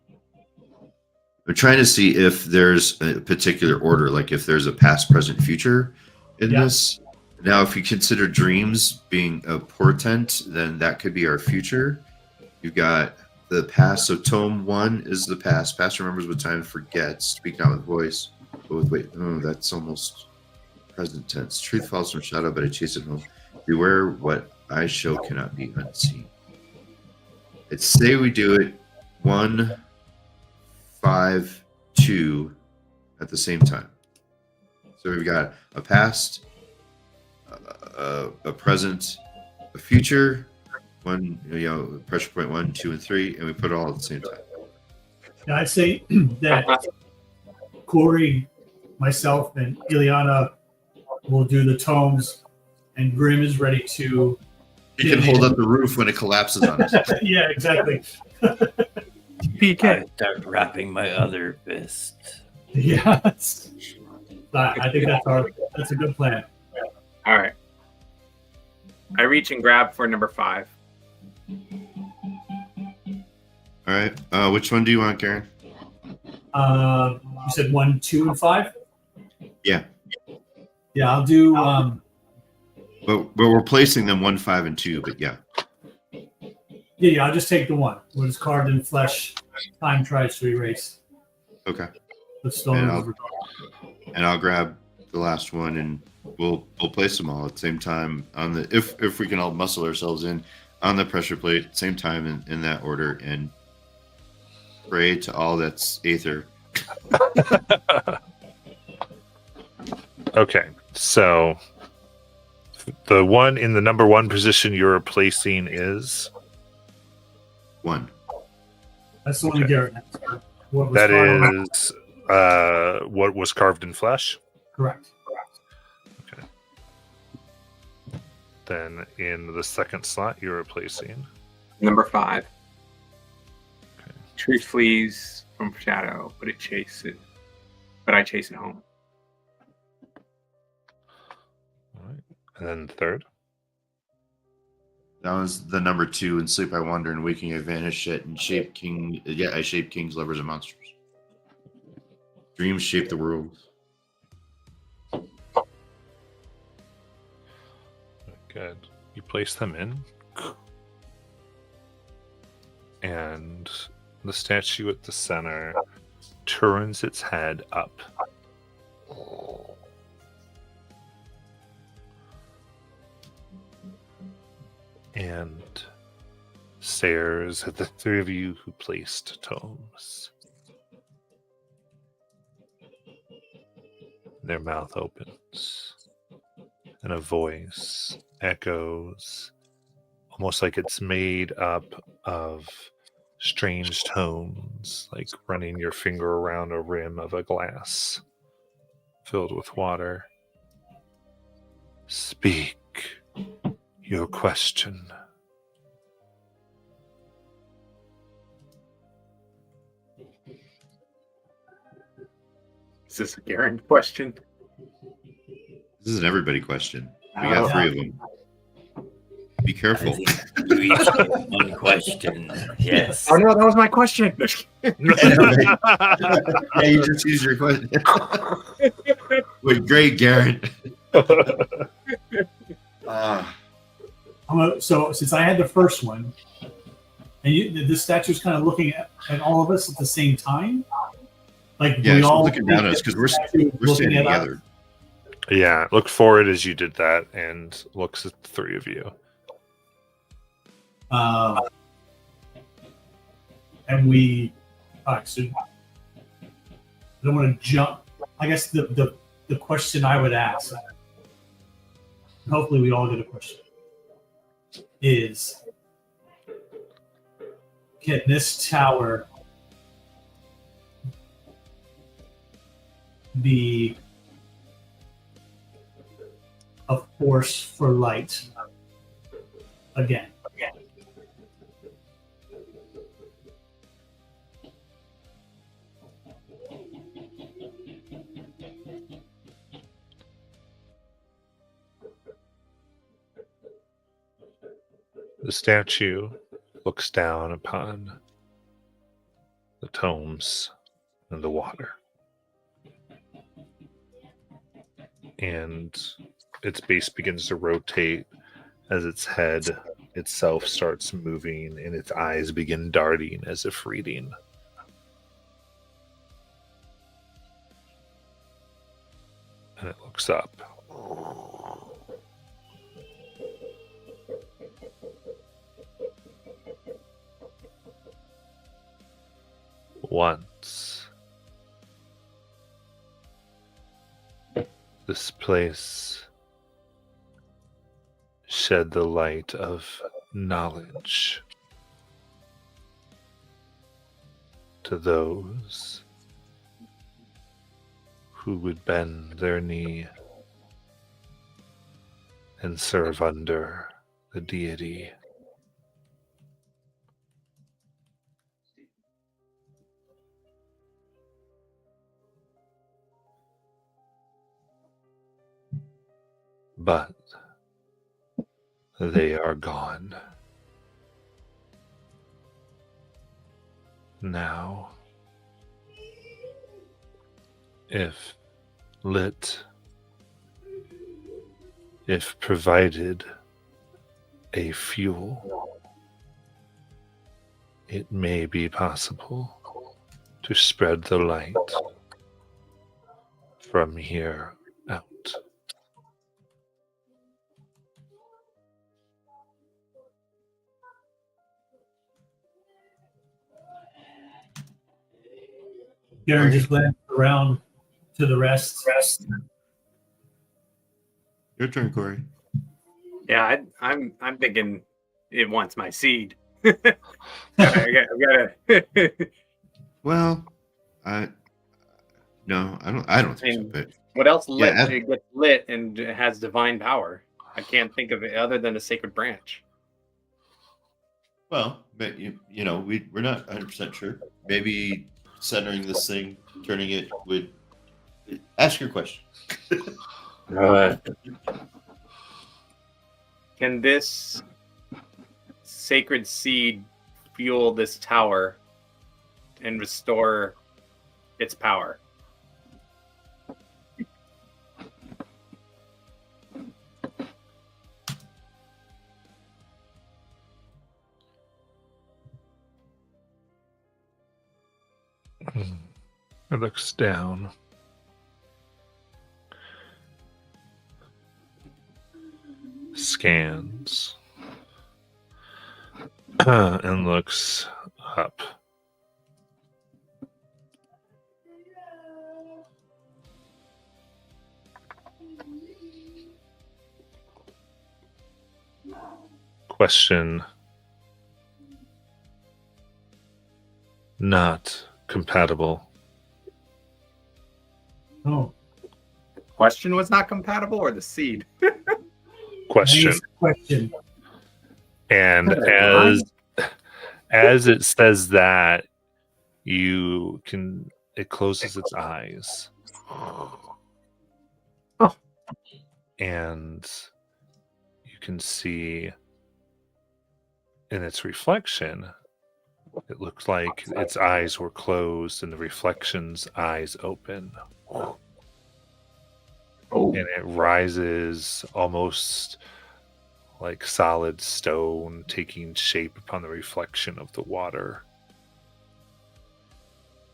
S2: I'm trying to see if there's a particular order, like if there's a past, present, future in
S3: Yeah.
S2: this. Now, if you consider dreams being a portent, then that could be our future. You've got the past. So tome 1 is the past. Past remembers what time forgets. Speak not with voice, but with wait. Oh, that's almost present tense. Truth falls from shadow, but I chase it home. Beware what I show cannot be unseen. Let's say we do it 1, 5, 2 at the same time. So we've got a past, a present, a future, pressure point 1, 2, and 3, and we put it all at the same time.
S3: Yeah, I'd say that Corey, myself, and Ileana will do the tomes, and Grim is ready to.
S2: You can hold up the roof when it collapses on us.
S3: Yeah, exactly.
S5: I start wrapping my other fist.
S3: Yeah, I think that's a good plan.
S6: All right. I reach and grab for number 5.
S2: All right. Which one do you want, Karen?
S3: You said 1, 2, and 5.
S2: Yeah.
S3: Yeah, I'll do.
S2: But we're placing them 1, 5, and 2. But yeah.
S3: Yeah, I'll just take the one. What is carved in flesh? Time tries to erase.
S2: Okay.
S3: The stone.
S2: And I'll grab the last one, and we'll place them all at the same time on the if we can all muscle ourselves in on the pressure plate, same time in that order, and pray to all that's aether.
S1: Okay, so the one in the number 1 position you're replacing is
S2: 1.
S3: That's the one
S1: Okay.
S3: Garrett has. What was
S1: that
S3: carved-
S1: is what was carved in flesh.
S3: correct.
S1: Then in the second slot you're replacing.
S6: Number 5.
S1: Okay.
S6: Truth flees from shadow, but I chase it home.
S1: All right. And then third.
S2: That was the number 2. In sleep I wander, and waking I vanish. And shape king. Yeah, I shape kings, lovers, and monsters. Dreams shape the world.
S1: Good. You place them in. And the statue at the center turns its head up. And stares at the 3 of you who placed tomes. Their mouth opens, and a voice echoes, almost like it's made up of strange tones, like running your finger around a rim of a glass filled with water. Speak your question.
S6: Is this a Garen question?
S2: This is an everybody question. We
S6: Oh.
S2: got 3 of them. Be
S5: I
S2: careful.
S5: think you each get one question. Yes.
S6: Oh no, that was my question.
S2: Yeah, you just use your question. Wait, great, Garrett.
S3: So since I had the first one, and this statue's kind of looking at all of us at the same time, like
S2: Yeah,
S3: we
S2: she's
S3: all
S2: looking down at us because we're standing together.
S1: Yeah, look forward as you did that and looks at the three of you.
S3: And we, all right, so I don't want to jump. I guess the question I would ask, and hopefully we all get a question, is can this tower be a force for light again?
S1: The statue looks down upon the tomes and the water. And its base begins to rotate as its head itself starts moving and its eyes begin darting as if reading. And it looks up. Once, this place shed the light of knowledge to those who would bend their knee and serve under the deity. But they are gone. Now, if lit, if provided a fuel, it may be possible to spread the light from here out.
S3: Garen just glanced around to the rest.
S2: Your turn, Corey.
S6: Yeah, I'm thinking it wants my seed. I gotta.
S2: Well, no, I don't think so.
S6: And
S2: But
S6: what else
S2: Yeah,
S6: it gets lit and it has divine power? I can't think of it other than a sacred branch.
S2: well, but you know, we're not 100% sure. Maybe centering this thing, turning it would. Ask your question.
S6: Can this sacred seed fuel this tower and restore its power?
S1: It looks down. Scans. And looks up. Question. Not compatible.
S3: Oh,
S6: Question was not compatible, or the seed?
S1: Question.
S3: nice question.
S1: And as it says that, it closes its eyes.
S6: Oh.
S1: And you can see in its reflection, it looked like its eyes were closed and the reflection's eyes open.
S6: Oh,
S1: And it rises almost like solid stone, taking shape upon the reflection of the water.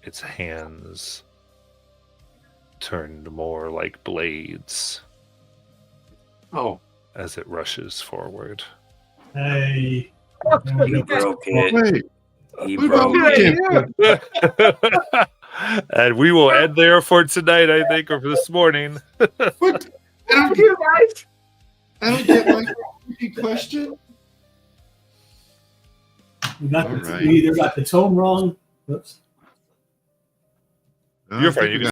S1: Its hands turned more like blades
S6: oh,
S1: as it rushes forward.
S3: Hey.
S5: You broke it.
S2: Wait,
S5: He
S2: what
S5: broke
S2: about
S5: it.
S1: And we will end there for tonight, I think, or for this morning.
S2: what?
S6: thank you guys.
S2: I don't get my creepy question.
S3: We
S2: All right.
S3: either got the tone wrong. Oops.
S1: You're fine, you can